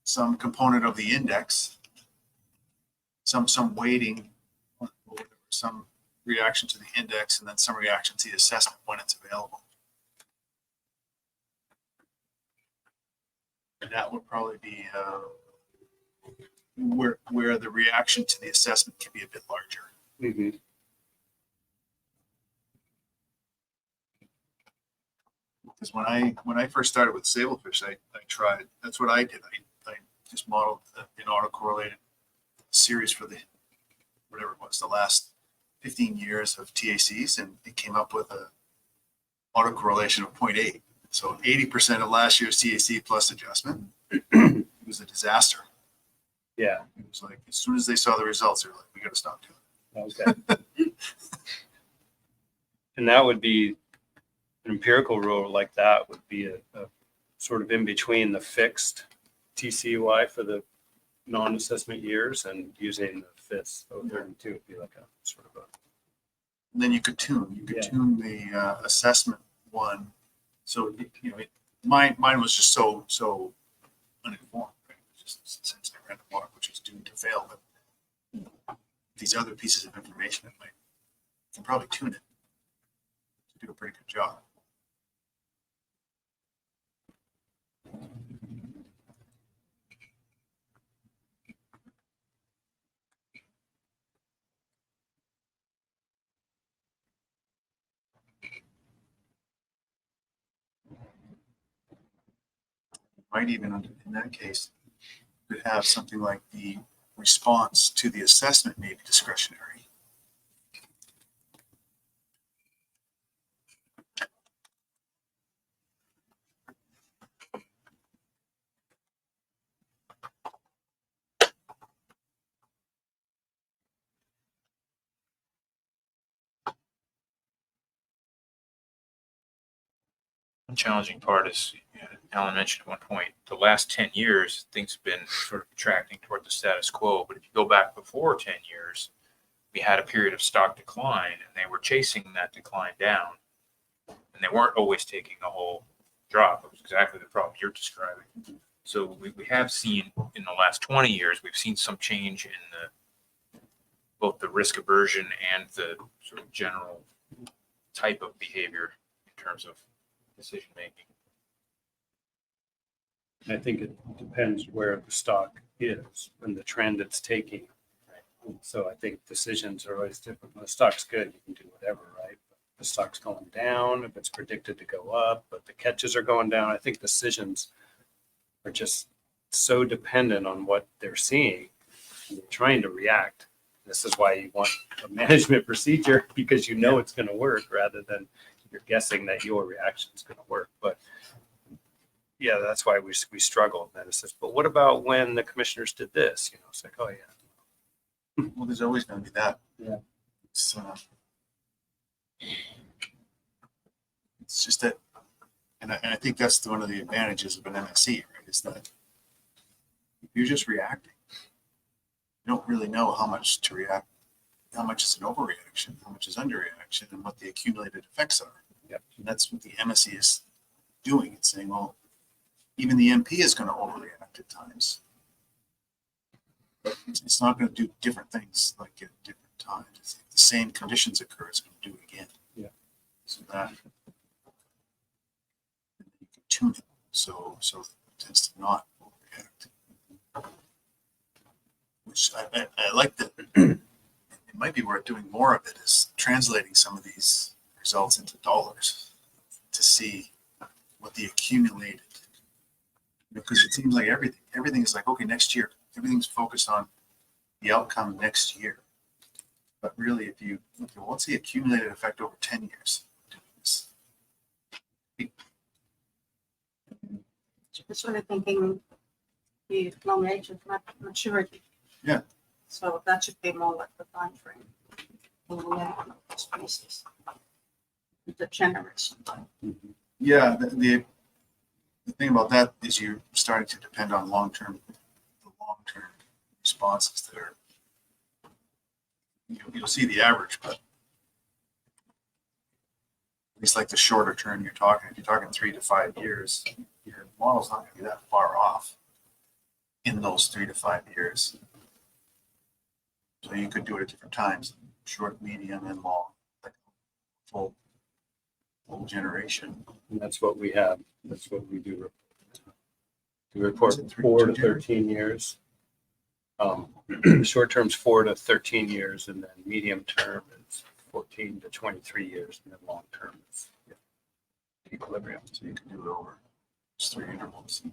some component of the index, some weighting, some reaction to the index, and then some reaction to the assessment when it's available. And that would probably be where the reaction to the assessment can be a bit larger. Mm-hmm. Because when I first started with sablefish, I tried. That's what I did. I just modeled an autocorrelated series for the whatever it was, the last 15 years of TACs, and it came up with a autocorrelation of 0.8. So 80% of last year's TAC plus adjustment. It was a disaster. Yeah. It was like as soon as they saw the results, they were like, "We got to stop doing it." Okay. And that would be an empirical rule like that would be a sort of in between the fixed TCY for the non-assessment years and using the FIS 032 would be like a sort of a. And then you could tune. You could Yeah. tune the assessment one. So mine was just so uninformed. Right? Just essentially random walk, which is doomed to fail. But these other pieces of information, you can probably tune it to do a pretty good job. might even, in that case, could have something like the response to the assessment may be discretionary. One challenging part is, Alan mentioned at one point, the last 10 years, things have been sort of tracking toward the status quo. But if you go back before 10 years, we had a period of stock decline, and they were chasing that decline down. And they weren't always taking a whole drop. It was exactly the problem you're describing. So we have seen in the last 20 years, we've seen some change in both the risk aversion and the sort of general type of behavior in terms of decision making. I think it depends where the stock is and the trend it's taking. So I think decisions are always different. When the stock's good, you can do whatever, right? But the stock's going down, if it's predicted to go up, but the catches are going down, I think decisions are just so dependent on what they're seeing. And they're trying to react. This is why you want a management procedure, because you know it's going to work rather than you're guessing that your reaction is going to work. But yeah, that's why we struggle. And then it says, but what about when the commissioners did this? You know, it's like, oh yeah. Well, there's always going to be that. Yeah. It's just that, and I think that's one of the advantages of an MSE, right? Is that if you're just reacting, you don't really know how much to react, how much is an overreaction, how much is underreaction, and what the accumulated effects are. Yep. And that's what the MSE is doing. It's saying, well, even the MP is going to overreact at times. But it's not going to do different things like at different times. If the same conditions occur, it's going to do it again. Yeah. So that you can tune it so it tends to not overreact. Which I like that. It might be worth doing more of it, is translating some of these results into dollars to see what the accumulated, because it seems like everything is like, okay, next year, everything's focused on the outcome next year. But really, if you look at what's the accumulated effect over 10 years doing this? It's really thinking the long age of maturity. Yeah. So that should be more like the time frame in the species. The generation. Yeah, the thing about that is you're starting to depend on long-term responses that are, you'll see the average, but at least like the shorter term if you're talking 3 to 5 years, your model's not going to be that far off in those 3 to 5 years. So you could do it at different times, short, medium, and long, like full generation. And that's what we have. That's what we do. We report Is it 4 to 2 years? 13 years. Short term's 4 to 13 years, and then medium term is 14 to 23 years, and then long term is equilibrium. So you can do it over just 3 intervals.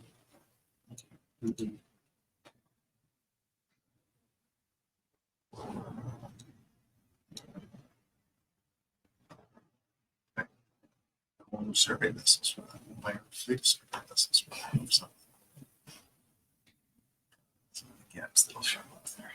Home survey this is for that. My fleet survey this is for that. So the gaps that'll show up there.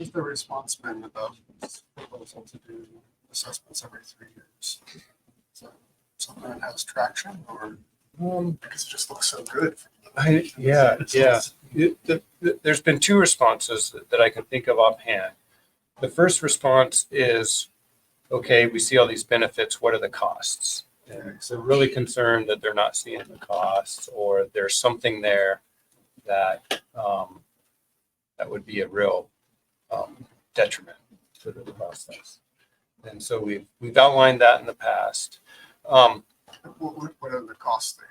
Is the response been about this proposal to do assessments every 3 years? Is that something that has traction, or because it just looks so good? There's been 2 responses that I can think of offhand. The first response is, okay, we see all these benefits. What are the costs? And so really concerned that they're not seeing the costs, or there's something there that that would be a real detriment to the process. And so we've outlined that in the past. What are the costs that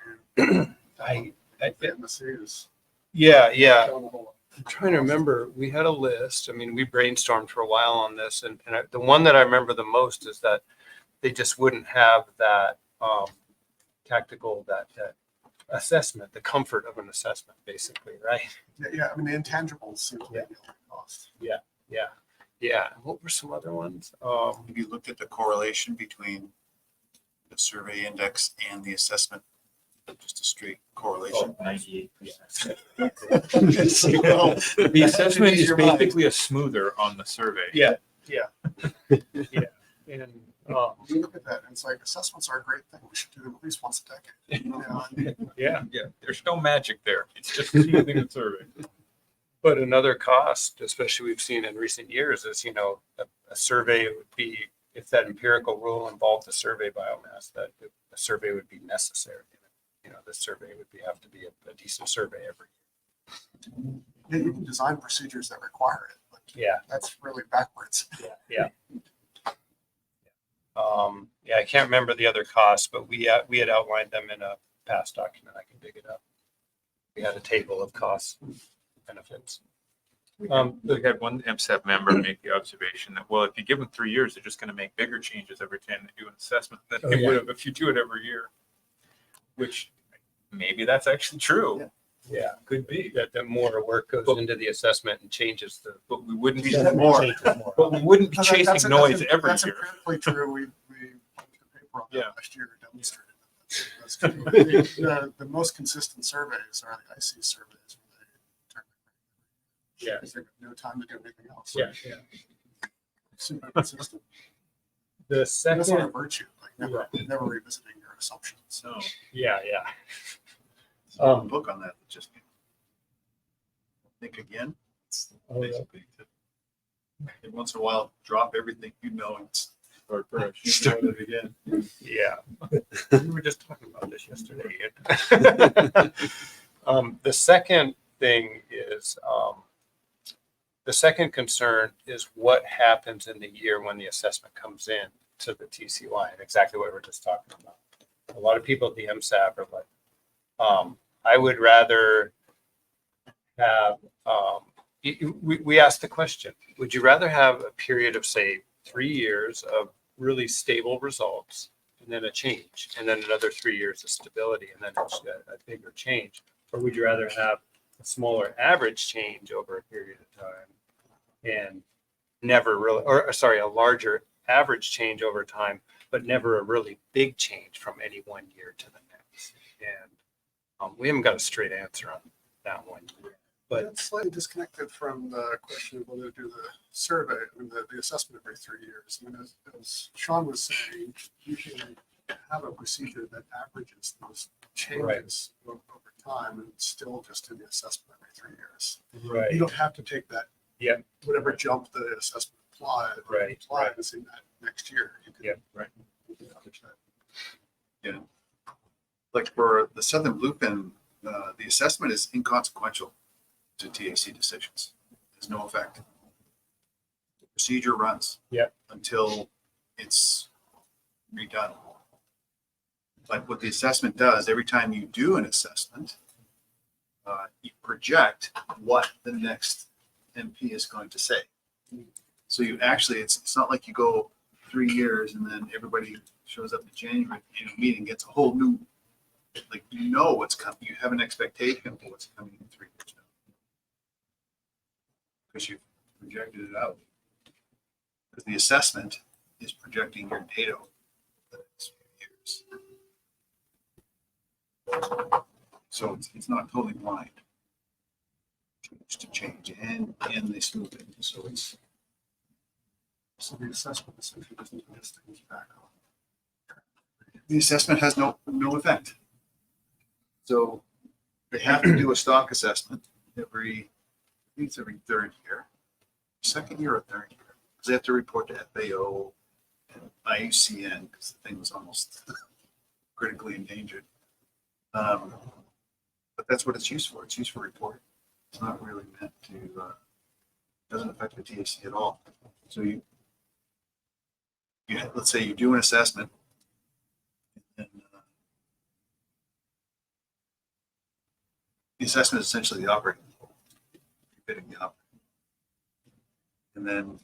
you I the MSCs? Yeah, yeah. Showing the whole- I'm trying to remember, we had a list. I mean, we brainstormed for a while on this, and the one that I remember the most is that they just wouldn't have that tactical, that assessment, the comfort of an assessment, basically, right? Yeah, I mean, the intangibles seem to be Yeah. the only cost. Yeah. What were some other ones? Have you looked at the correlation between the survey index and the assessment? Just a straight correlation. 98%. Well, The assessment is your mind. basically a smoother on the survey. Yeah. And You look at that, and it's like assessments are a great thing. We should do them at least once a decade. You know, and yeah, Yeah, there's no magic there. It's just smoothing the survey. but another cost, especially we've seen in recent years, is a survey would be, if that empirical rule involved a survey biomass, that a survey would be necessary. The survey would have to be a decent survey every yeah, you can design procedures that require it, but year. that's really backwards. Yeah. I can't remember the other costs, but we had outlined them in a past document. I can dig it up. We had a table of costs and benefits. We had one MSAP member make the observation that, well, if you give them 3 years, they're just going to make bigger changes every time they do an assessment than Oh, they yeah. would have if you do it every year. Which maybe that's actually true. Yeah, Could be. that more work goes into the assessment and changes the. But we wouldn't be, Yeah, more. changes more. but we wouldn't be No, that's- chasing noise every That's year. empirically true. We published a paper on that Yeah. last year to demonstrate it. That's true. The most consistent surveys are the IC surveys. Where they turn Yeah. because they've got no time to do anything else. Yeah. Super consistent. The That's not a second, virtue, like never revisiting your assumptions. So yeah. A book on that, just think again. It's Oh, yeah. basically every once in a while, drop everything you know and start fresh. Start it again. Yeah. We were just talking about this yesterday. The second thing is, the second concern is what happens in the year when the assessment comes in to the TCY, and exactly what we're just talking about. A lot of people at the MSAP are like, I would rather have, we asked the question, would you rather have a period of, say, 3 years of really stable results and then a change, and then another 3 years of stability, and then a bigger change? Or would you rather have a smaller average change over a period of time and never really, or sorry, a larger average change over time, but never a really big change from any one year to the next? And we haven't got a straight answer on that one. But That's slightly disconnected from the question of whether to do the survey, I mean, the assessment every 3 years. I mean, as Sean was saying, you can have a procedure that averages those changes over time and still just do the assessment every 3 years. You right, don't have to take that, Yeah. whatever jump the assessment applies Right. in that next year. You can, Yeah. you can average that. Yeah. Like for the Southern Bluefin, the assessment is inconsequential to TAC decisions. There's no effect. The procedure runs. Yeah. Until it's redone. But what the assessment does, every time you do an assessment, you project what the next MP is going to say. So you actually, it's not like you go 3 years and then everybody shows up in January in a meeting, gets a whole new, like, you know what's coming. You have an expectation of what's coming in 3 years now. Because you've projected it out. Because the assessment is projecting your data for the next few years. So it's not totally blind. Change to change and they smooth it. So it's, So the assessment essentially doesn't adjust things back on. the assessment has no effect. So they have to do a stock assessment every, I think it's every third year, second year or third year. Because they have to report to FAO and IUCN because the thing was almost critically endangered. But that's what it's used for. It's used for reporting. It's not really meant to, doesn't affect the TAC at all. So you let's say you do an assessment and the assessment is essentially the operating. Fitting the operating. And then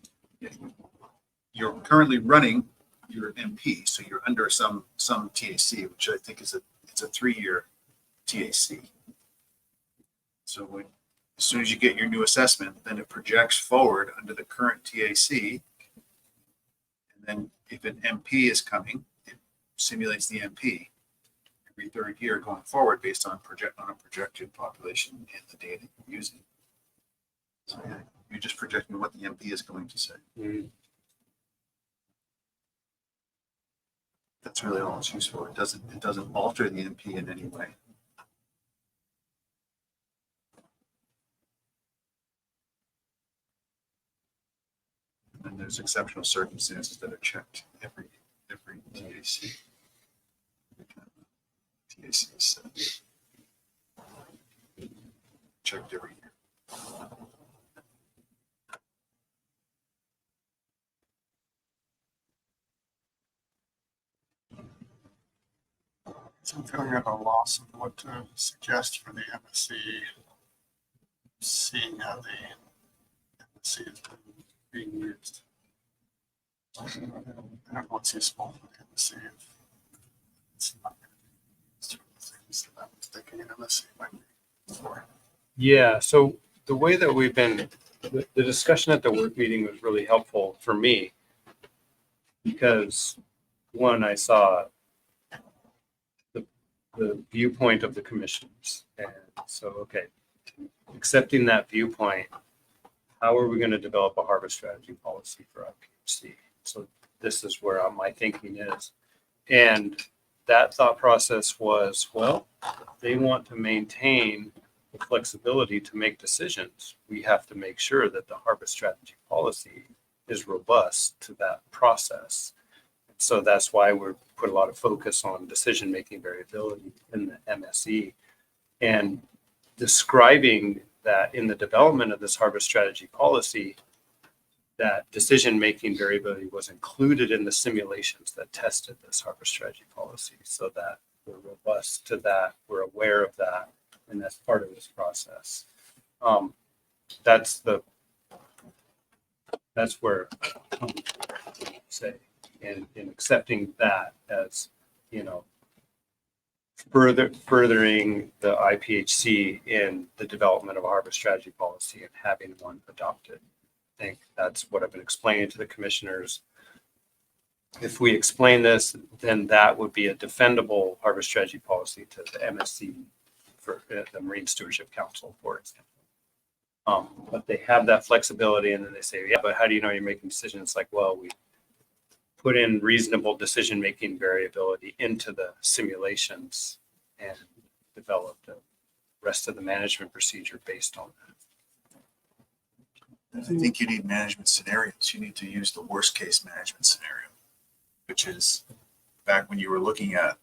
you're currently running your MP, so you're under some TAC, which I think is it's a 3-year TAC. So as soon as you get your new assessment, then it projects forward under the current TAC. And then if an MP is coming, it simulates the MP every 3rd year going forward based on a projected population and the data you're using. So yeah, you're just projecting what the MP is going to say. Mm. That's really all it's used for. It doesn't alter the MP in any way. And there's exceptional circumstances that are checked every TAC. TAC is checked every year. So I'm feeling at a loss of what to suggest for the MSC, seeing how the MSC is being used. I don't know what's useful for the MSC if it's not going to be used for the things that I was thinking an MSC might be for. Yeah, so the way that we've been, the discussion at the work meeting was really helpful for me because one, I saw the viewpoint of the commissioners. And so, okay, accepting that viewpoint, how are we going to develop a harvest strategy policy for IPHC? So this is where my thinking is. And that thought process was, well, they want to maintain the flexibility to make decisions. We have to make sure that the harvest strategy policy is robust to that process. So that's why we're put a lot of focus on decision-making variability in the MSE and describing that in the development of this harvest strategy policy, that decision-making variability was included in the simulations that tested this harvest strategy policy so that we're robust to that, we're aware of that, and that's part of this process. That's where say in accepting that as, furthering the IPHC in the development of a harvest strategy policy and having one adopted. I think that's what I've been explaining to the commissioners. If we explain this, then that would be a defendable harvest strategy policy to the MSC for the Marine Stewardship Council, for example. But they have that flexibility, and then they say, yeah, but how do you know you're making decisions? Like, well, we put in reasonable decision-making variability into the simulations and developed the rest of the management procedure based on that. I think you need management scenarios. You need to use the worst case management scenario, which is back when you were looking at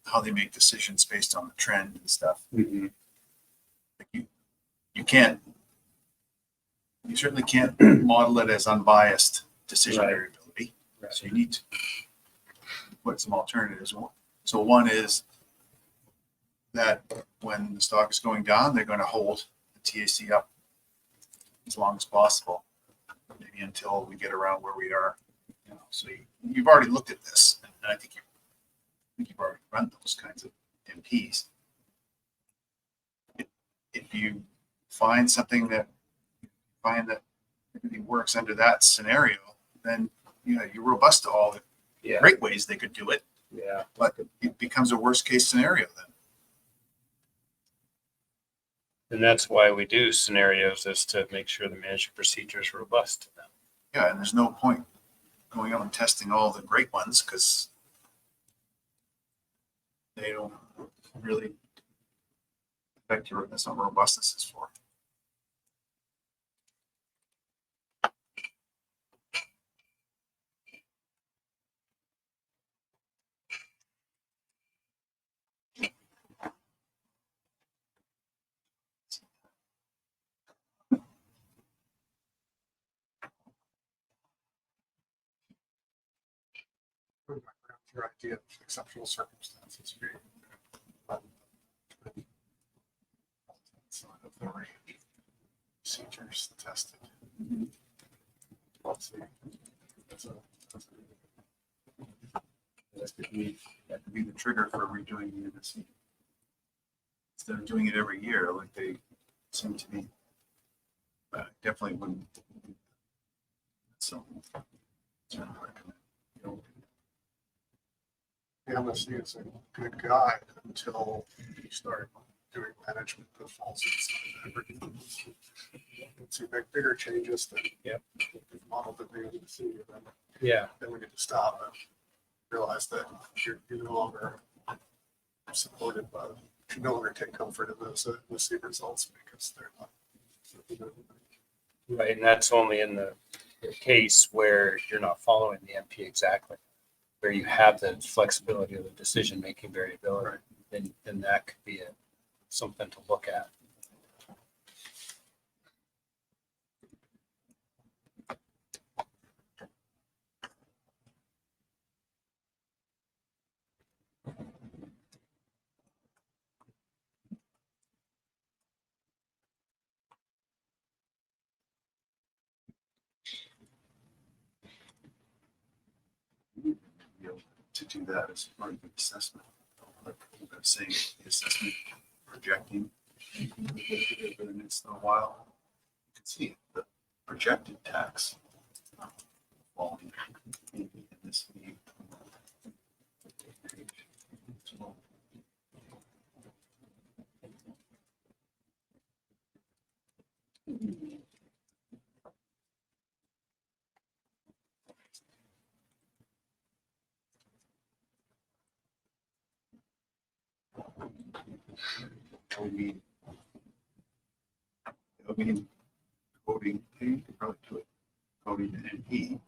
how they make decisions based on the trend and stuff. Mm-hmm. Like you certainly can't model it as unbiased decision Right. variability. Right. So you need to put some alternatives. So one is that when the stock is going down, they're going to hold the TAC up as long as possible, maybe until we get around where we are. So you've already looked at this, and I think you've already run those kinds of MPs. If you find something that everything works under that scenario, then you're robust to all the Yeah. great ways they could do it, Yeah. but it becomes a worst case scenario then. And that's why we do scenarios, is to make sure the management procedure is robust to them. Yeah, and there's no point going out and testing all the great ones because they don't really affect your, that's not what robustness is for. Your idea of exceptional circumstances being Procedures tested. Let's see. That's a- That could be the trigger for redoing the NSC. Instead of doing it every year, like they seem to be, definitely wouldn't. So, certainly recommend. You know, The MSC is a good guide until you start doing management pitfalls and everything. See bigger changes that Yep. we've modeled at the MSC, and Yeah. then we get to stop and realize that you're no longer supported by, you no longer take comfort in those MSC results because they're not. Right, and that's only in the case where you're not following the MP exactly, where you have the flexibility of the decision-making variability, then that could be something to look at. be able to do that as part of the assessment. Like I'm saying, the assessment projecting, but it's in a while. You can see the projected tax falling in this view. I mean, coding, you could probably do it, coding an NP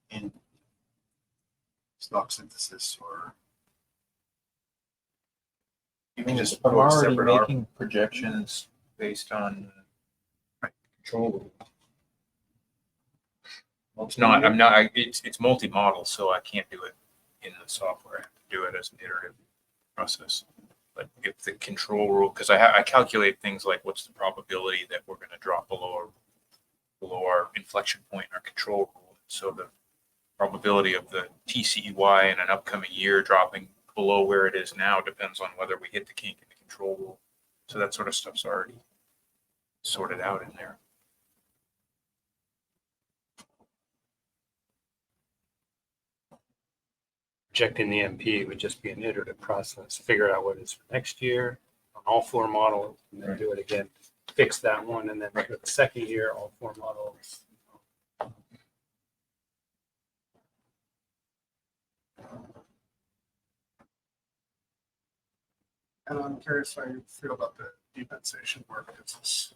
in stock synthesis or you can just I'm go already separate R. making projections based on control. It's not, it's multi-model, so I can't do it in the software. I have to do it as an iterative process. But if the control rule, because I calculate things like what's the probability that we're going to drop below our inflection point in our control rule. So the probability of the TCEY in an upcoming year dropping below where it is now depends on whether we hit the kink in the control rule. So that sort of stuff's already sorted out in there. Projecting the MP would just be an iterative process, figure out what it is for next year on all four models, and then do it again, fix that one, and then for the second year, all four models. And I'm curious how you feel about the depensation work. Does this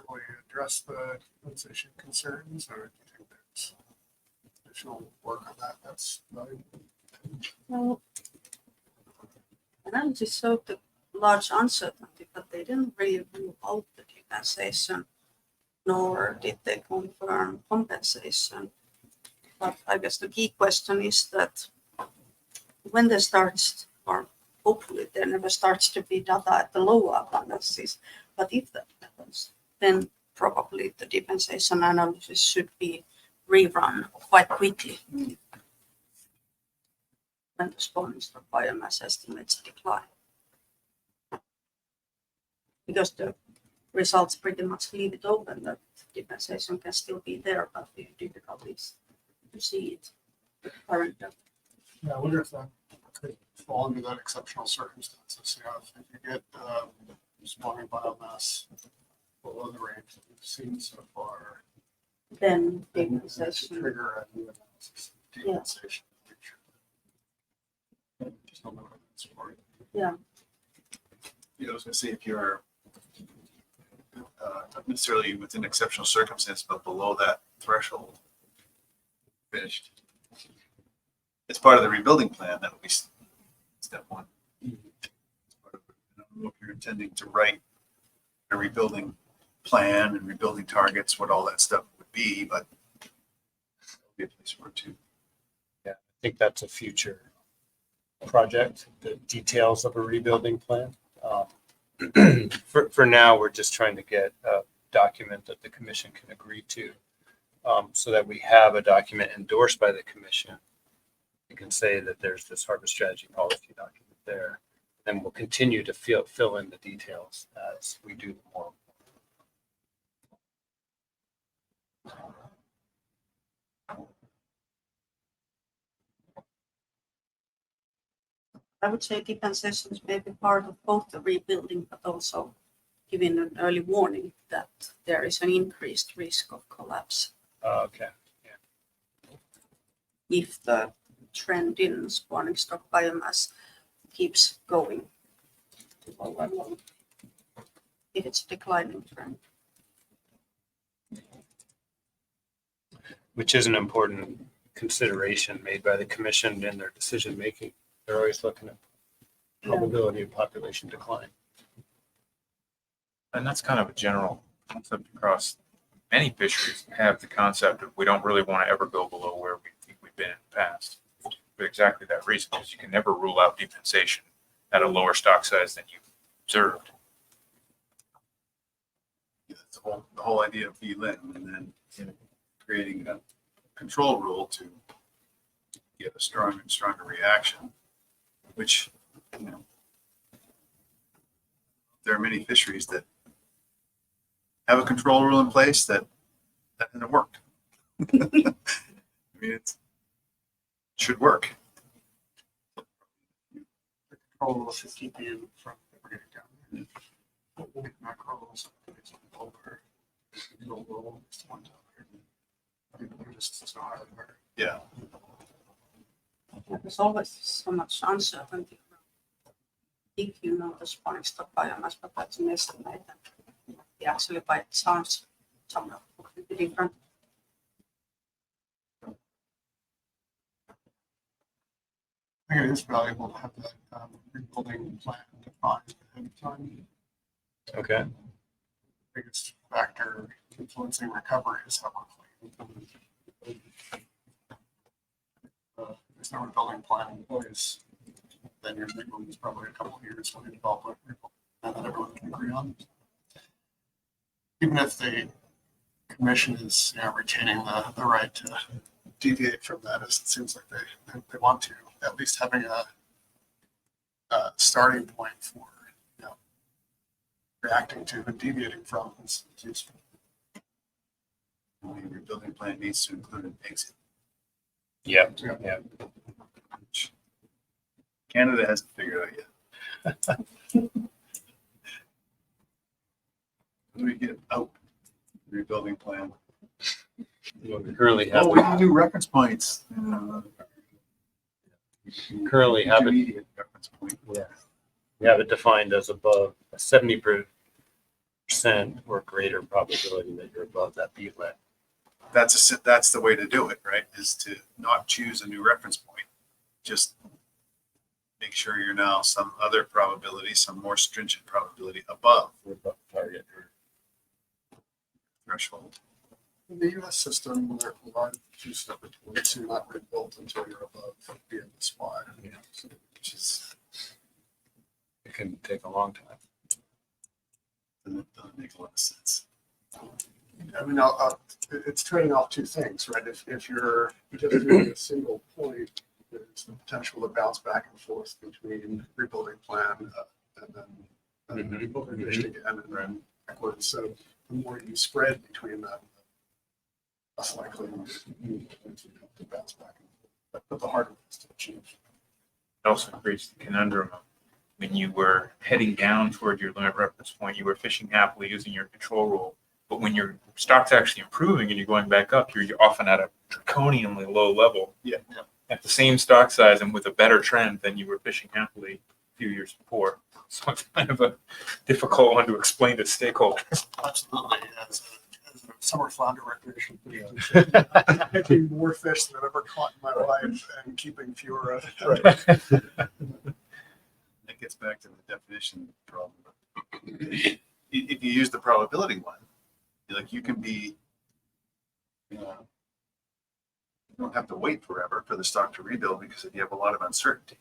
really address the depensation concerns, or do you think there's additional work on that that's valuable? Well, analysis showed the large uncertainty, but they didn't really rule out the compensation, nor did they confirm compensation. But I guess the key question is that when there starts, or hopefully there never starts to be data at the lower abundances, but if that happens, then probably the compensation analysis should be rerun quite quickly when the spawns for biomass estimates decline. Because the results pretty much leave it open that compensation can still be there, but the difficulty is to see it with current data. Yeah, I wonder if that could fall under that exceptional circumstances. Yeah, if you get spawning biomass below the range that we've seen so far, Then then it should compensation, trigger a new analysis of depensation in the future. Just don't know what that's for. yeah, I was gonna say if you're not necessarily within exceptional circumstance, but below that threshold, finished. It's part of the rebuilding plan. That would be step one. I don't know if you're intending to write a rebuilding plan and rebuilding targets, what all that stuff would be, but that would be a place for it too. I think that's a future project, the details of a rebuilding plan. for now, we're just trying to get a document that the commission can agree to, so that we have a document endorsed by the commission. You can say that there's this harbor strategy policy document there. Then we'll continue to fill in the details as we do more. I would say compensations may be part of both the rebuilding, but also giving an early warning that there is an increased risk of collapse Okay. if the trend in spawning stock biomass keeps going to lower level. If it's a declining trend. Which is an important consideration made by the commission in their decision making. They're always looking at probability of population decline. And that's kind of a general concept across many fisheries, have the concept of we don't really want to ever go below where we think we've been in the past. For exactly that reason, because you can never rule out depensation at a lower stock size than you observed. Yeah, that's the whole idea of VLIN, and then creating a control rule to get a stronger and stronger reaction, which, there are many fisheries that have a control rule in place that hasn't worked. I mean, it should work. The control rules should keep you from ever getting down there. Macro rules, it's over. Control rule, it's one down there. They're just so hard to work. Yeah. There's always so much uncertainty. If you know the spawning stock biomass, but that's an estimate. Actually, by chance, somewhere could be different. I think it is valuable to have that rebuilding plan defined ahead of time. Okay. Biggest factor influencing recovery is how quickly. There's no rebuilding plan in place, then your minimum is probably a couple of years when you develop a rebuilding plan that everyone can agree on. Even if the commission is retaining the right to deviate from that, as it seems like they want to, at least having a starting point for reacting to and deviating from is useful. The rebuilding plan needs to include an exit. Yep. Yeah. Yep. Which Canada hasn't figured out yet. How do we get out rebuilding plan? Well, we currently have Oh, we have new reference points. Currently have it. Intermediate reference point. Yeah. We have it defined as above a 70% or greater probability that you're above that BLET. That's the way to do it, right? Is to not choose a new reference point. Just make sure you're now some other probability, some more stringent probability above We're above target. threshold. In the US system, they're provided 2 separate points, you're not rebuilt until you're above the spot. Yeah. Which is It can take a long time. And that doesn't make a lot of sense. I mean, it's trading off 2 things, right? If you're just doing a single point, there's the potential to bounce back and forth between rebuilding plan and then rebuilding again and then backwards. So the more you spread between them, less likely you to bounce back and forth. But the harder it is to achieve. It also creates the conundrum of when you were heading down toward your limit reference point, you were fishing happily using your control rule. But when your stock's actually improving and you're going back up, you're often at a draconianly low level. Yeah. At the same stock size and with a better trend than you were fishing happily a few years before. So it's kind of a difficult one to explain to stakeholders. Absolutely. As a summer flounder recreation video, catching more fish than I've ever caught in my life and keeping fewer. That gets back to the definition problem. If you use the probability one, like you can be, you don't have to wait forever for the stock to rebuild because if you have a lot of uncertainty,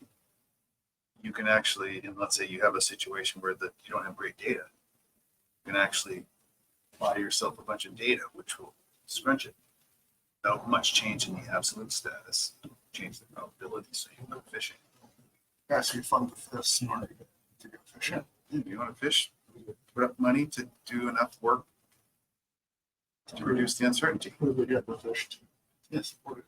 you can actually, and let's say you have a situation where you don't have great data, you can actually buy yourself a bunch of data, which will scrunch it without much change in the absolute status, change the probability, so you go fishing. Yeah, so you fund with this in order to go fishing. If you want to fish, put up money to do enough work to reduce the uncertainty. Who would get the fish to Yes. support it?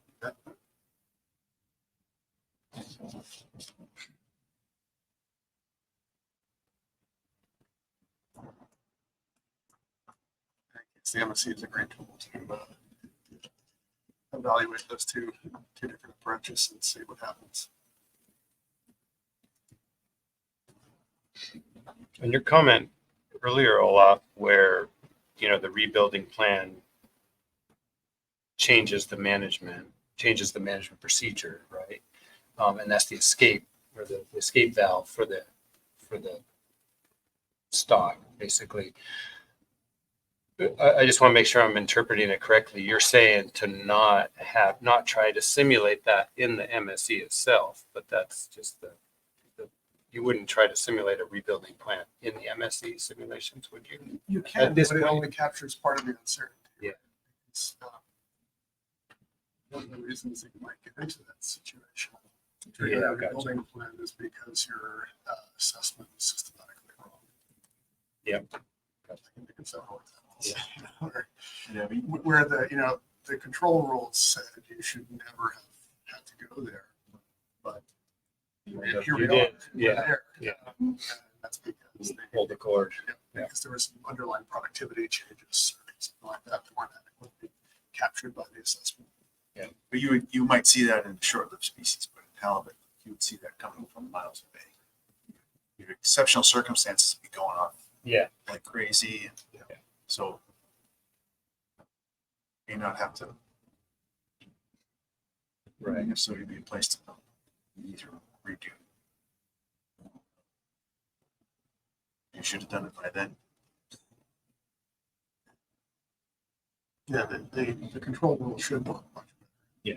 The MSC is a great tool to evaluate those two different approaches and see what happens. And your comment earlier, Olaf, where, the rebuilding plan changes the management procedure, right? And that's the escape or the escape valve for the stock, basically. I just want to make sure I'm interpreting it correctly. You're saying to not try to simulate that in the MSC itself, but that's just you wouldn't try to simulate a rebuilding plan in the MSC simulations, would you? You At can, this but it point. only captures part of the uncertainty. Yeah. It's, one of the reasons that you might get into that situation. Yeah, Your gotcha. building plan is because your assessment is systematically wrong. Yep. I can think of several Yeah. examples. Yeah, I mean, Where the control rules said you should never have had to go there, but here we You are. did. We're Yeah. there. Yeah. And that's because they Hold the cord. Yeah, because there was some underlying productivity changes or something like that that weren't adequately captured by the assessment. but you might see that in short-lived species, but in halibut, you would see that coming from miles away. Your exceptional circumstances would be going off Yeah. like crazy, and so you may not have to Right. necessarily be a place to either redo. You should have done it by then. Yeah, the control rule should look much better. Yeah.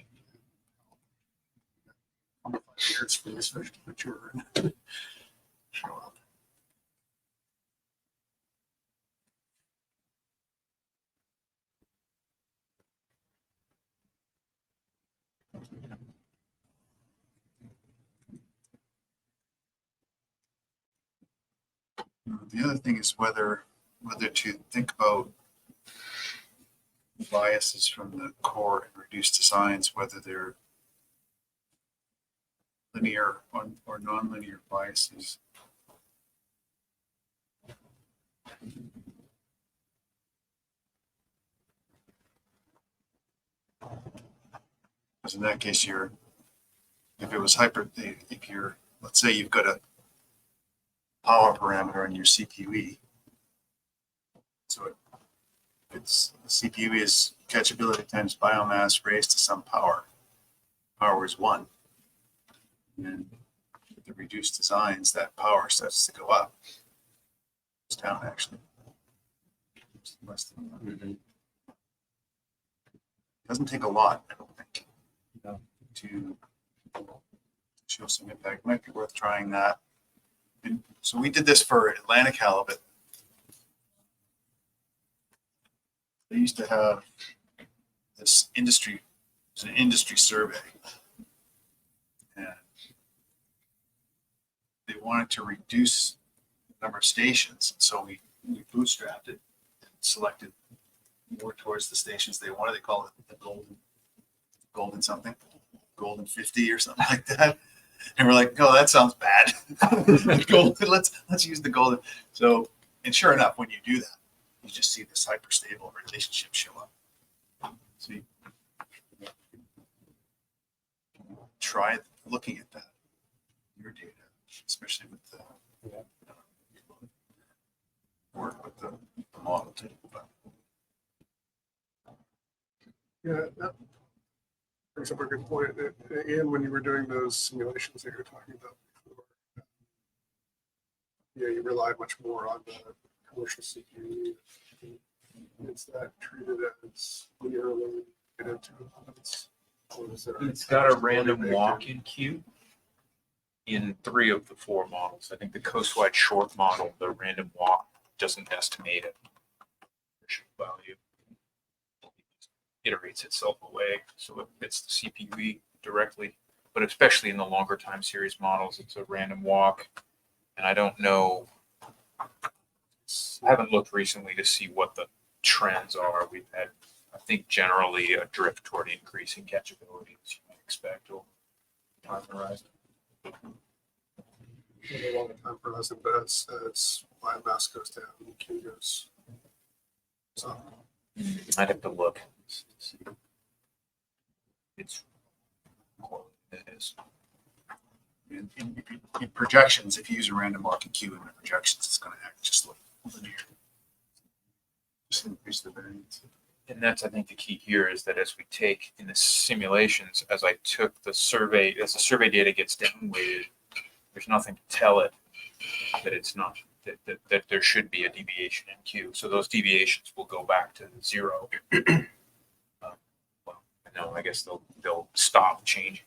25 years for this fish to mature and show up. The other thing is whether to think about biases from the core and reduced designs, whether they're linear or nonlinear biases. Because in that case, let's say you've got a power parameter in your CPUE. So it's CPUE is catchability times biomass raised to some power. Power is 1. And with the reduced designs, that power starts to go up. It's down actually. It's less than that. Mhm. Doesn't take a lot, I don't think, No. to show some impact. Might be worth trying that. And so we did this for Atlantic halibut. They used to have this an industry survey, and they wanted to reduce the number of stations. So we bootstrapped it and selected more towards the stations they wanted. They call it the golden something, golden 50 or something like that. And we're like, oh, that sounds bad. Golden, let's use the golden. So, and sure enough, when you do that, you just see this hyperstable relationship show up. So you try looking at that, your data, especially with the work with the model too. But Yeah, that brings up a good point. And when you were doing those simulations that you were talking about before, you relied much more on the commercial CPU. Is that treated as linearly into elements? Or is there It's got a understandability random baked in? walk-in queue in 3 of the 4 models. I think the coastwide short model, the random walk, doesn't estimate a value. It iterates itself away, so it fits the CPV directly. But especially in the longer time series models, it's a random walk. And I don't know, I haven't looked recently to see what the trends are. We've had, I think, generally a drift toward increasing catchability, as you might expect over time horizon. A longer time horizon, but as biomass goes down, Q goes up. I'd have to look. It's it is. In projections, if you use a random walk and Q in the projections, it's going to act just like linear. Just increase the variance. And that's, I think, the key here is that as we take in the simulations, as I took the survey, as the survey data gets downweighted, there's nothing to tell it that it's not, that there should be a deviation in Q. So those deviations will go back to 0. Well, no, I guess they'll stop changing.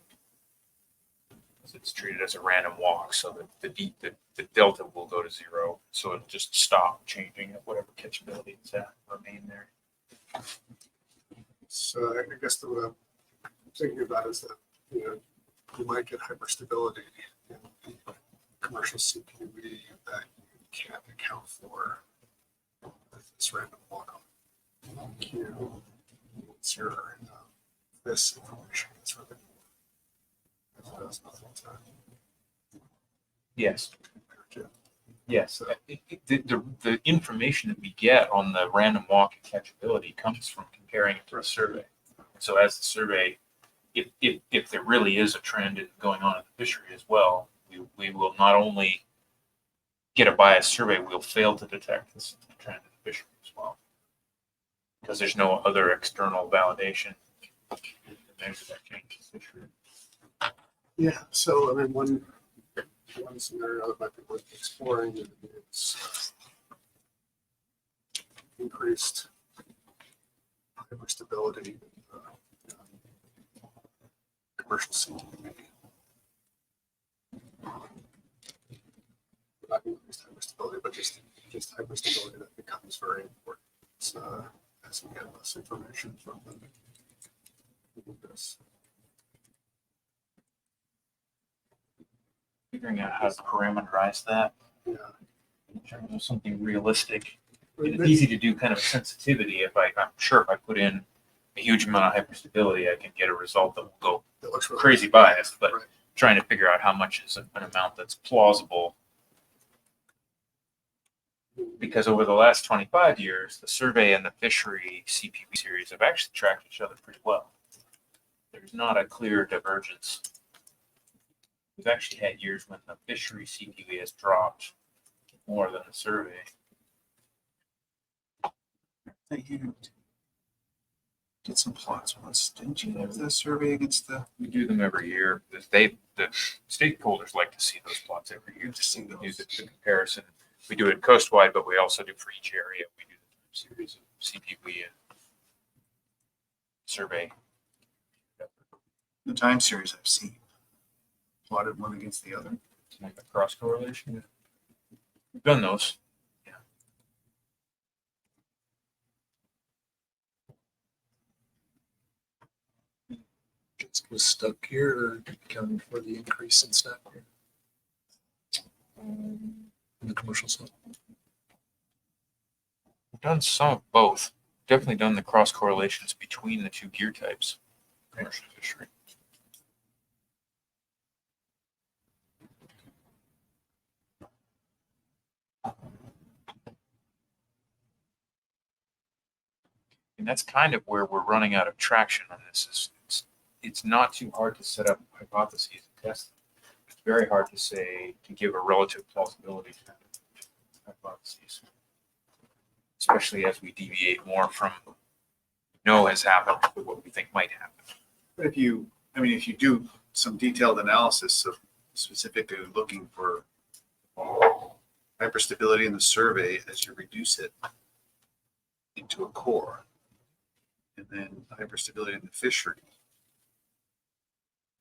It's treated as a random walk, so that the delta will go to 0. So it'll just stop changing at whatever catchability it's at, remain there. So I guess the way I'm thinking about is that, you might get hyperstability in the commercial CPV that you can't account for with this random walk on Q. It's your this information is really that's nothing to Yes. compare to. Yes, the information that we get on the random walk and catchability comes from comparing it to a survey. So as the survey, if there really is a trend going on in the fishery as well, we will not only get a biased survey, we'll fail to detect this trend in the fishery as well. Because there's no other external validation to measure that change in the fishery. Yeah, so I mean, one scenario that might be worth exploring is increased hyperstability in commercial CTV. Not increased hyperstability, but just hyperstability that becomes very important as we get less information from this. Figuring out how to parameterize that Yeah. in terms of something realistic. Right, It's easy to do kind of sensitivity. I'm sure if I put in a huge amount of hyperstability, I can get a result that will go that looks really crazy biased, but Right. trying to figure out how much is an amount that's plausible. Because over the last 25 years, the survey and the fishery CPV series have actually tracked each other pretty well. There's not a clear divergence. We've actually had years when the fishery CPV has dropped more than the survey. You did some plots once, didn't you, have the survey against the? We do them every year. The stakeholders like to see those plots every year to see the comparison. We do it coastwide, but we also do for each area. We do the series of CPV and survey. The time series I've seen plotted one against the other. Like a cross correlation. We've done those. Was stuck here or accounting for the increase in staff here? In the commercial side. We've done some of both. Definitely done the cross correlations between the two gear types. Commercial fishery. And that's kind of where we're running out of traction on this. It's not too hard to set up hypotheses and test them. It's very hard to say, to give a relative plausibility to hypotheses, especially as we deviate more from know has happened to what we think might happen. But if you do some detailed analysis of specifically looking for hyperstability in the survey as you reduce it into a core, and then hyperstability in the fishery,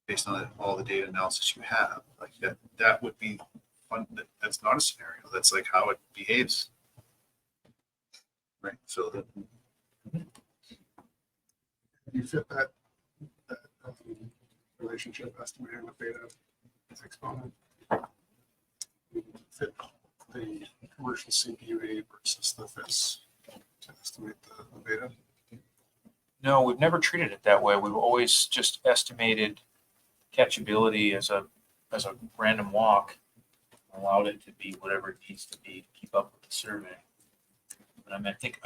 based on all the data analysis you have, like that would be fun. That's not a scenario. That's like how it behaves. Right. So You fit that relationship estimating the beta exponent. You fit the commercial CPU versus the FIS to estimate the beta. No, we've never treated it that way. We've always just estimated catchability as a random walk, allowed it to be whatever it needs to be to keep up with the survey. But I mean, I think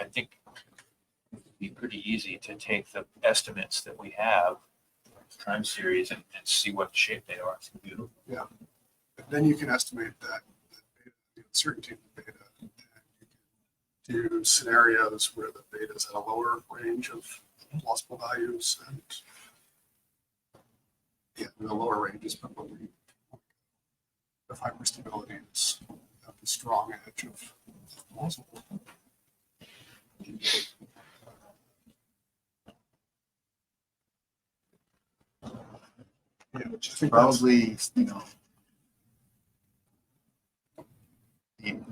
it'd be pretty easy to take the estimates that we have, time series, and see what shape they are. It's beautiful. But then you can estimate that beta, the uncertainty of the beta, and you can do scenarios where the beta is at a lower range of plausible values, and the lower range is probably the hyperstability is at the strong edge of plausible. Yeah, which I think that's- probably,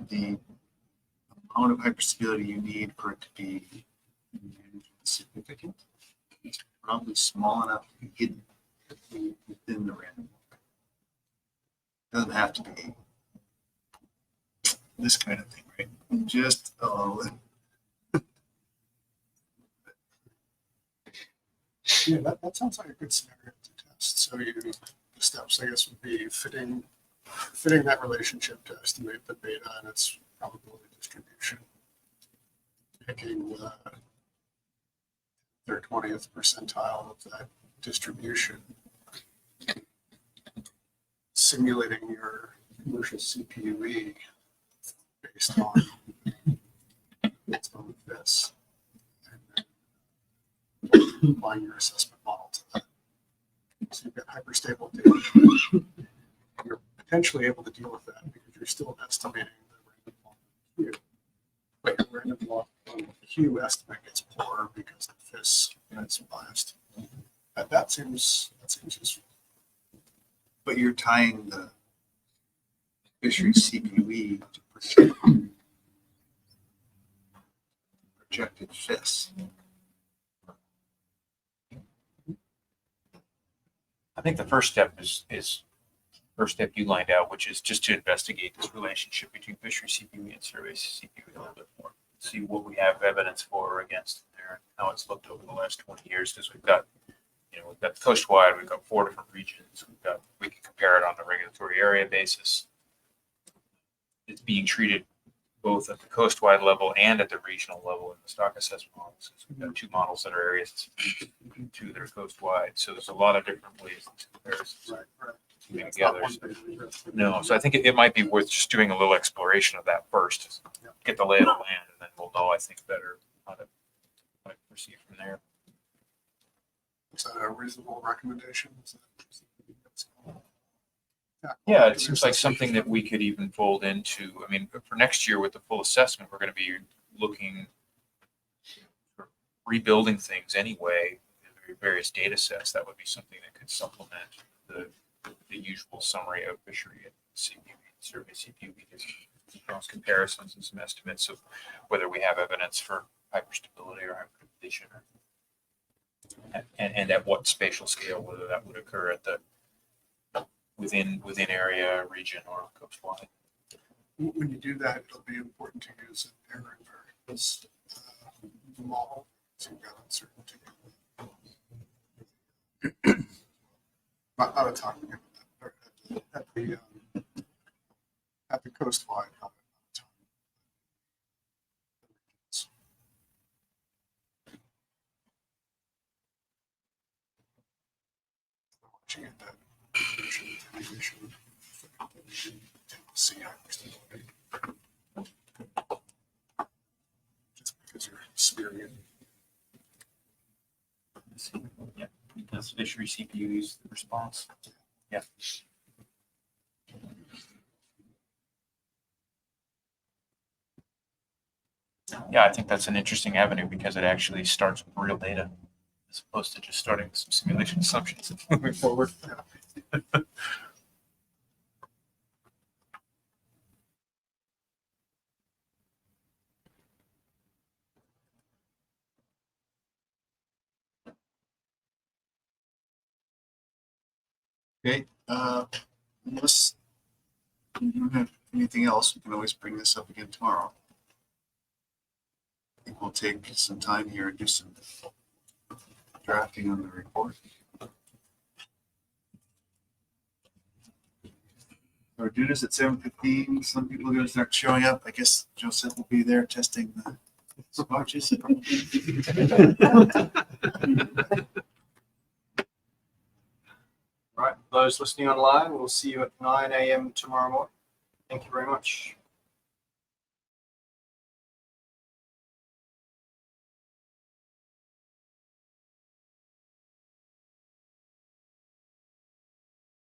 the amount of hyperstability you need for it to be significant is probably small enough to be hidden within the random walk. Doesn't have to be this kind of thing, right? Just Yeah, that sounds like a good scenario to test. So the steps, I guess, would be fitting that relationship to estimate the beta and its probability distribution. Picking their 20th percentile of that distribution. Simulating your commercial CPUE based on this. Applying your assessment model to that. So you've got hyperstable data. You're potentially able to deal with that because you're still estimating the random walk on the Q. But your random walk on the Q estimate gets poorer because the FIS is biased. That seems useful. but you're tying the fishery CPUE to projected FIS. I think the first step is first step you lined out, which is just to investigate this relationship between fishery CPUE and survey CPUE a little bit more. See what we have evidence for or against there, and how it's looked over the last 20 years, because we've got coastwide, we've got 4 different regions. We can compare it on a regulatory area basis. It's being treated both at the coastwide level and at the regional level in the stock assessment models. We've got 2 models that are area specific, 2 that are coastwide. So there's a lot of different ways to compare Right. together. No, so I think it might be worth just doing a little exploration of that first, get the lay of the land, and then we'll know, I think, better how to proceed from there. Is that a reasonable recommendation? Yeah, it seems like something that we could even fold into, I mean, for next year with the full assessment, we're going to be looking for rebuilding things anyway, various data sets. That would be something that could supplement the usual summary of fishery and CPUE, survey CPUE, because comparisons and some estimates of whether we have evidence for hyperstability or hyperdepletion, and at what spatial scale, whether that would occur at the within area, region, or coastwide. When you do that, it'll be important to use an error variance model. So you've got uncertainty. Not a time at the coastwide. Not a time. Watching it that see hyperstability. Just because you're spearing it. Yeah, that's fishery CPU's response. Yeah. Yeah, I think that's an interesting avenue because it actually starts with real data. as opposed to just starting with some simulation assumptions and moving forward. Okay, unless you don't have anything else, we can always bring this up again tomorrow. I think we'll take some time here and do some drafting on the report. Our duties at 7:15. Some people are gonna start showing up. I guess Joseph will be there testing the squatches. Right, those listening online, we'll see you at 9 a.m. tomorrow morning. Thank you very much.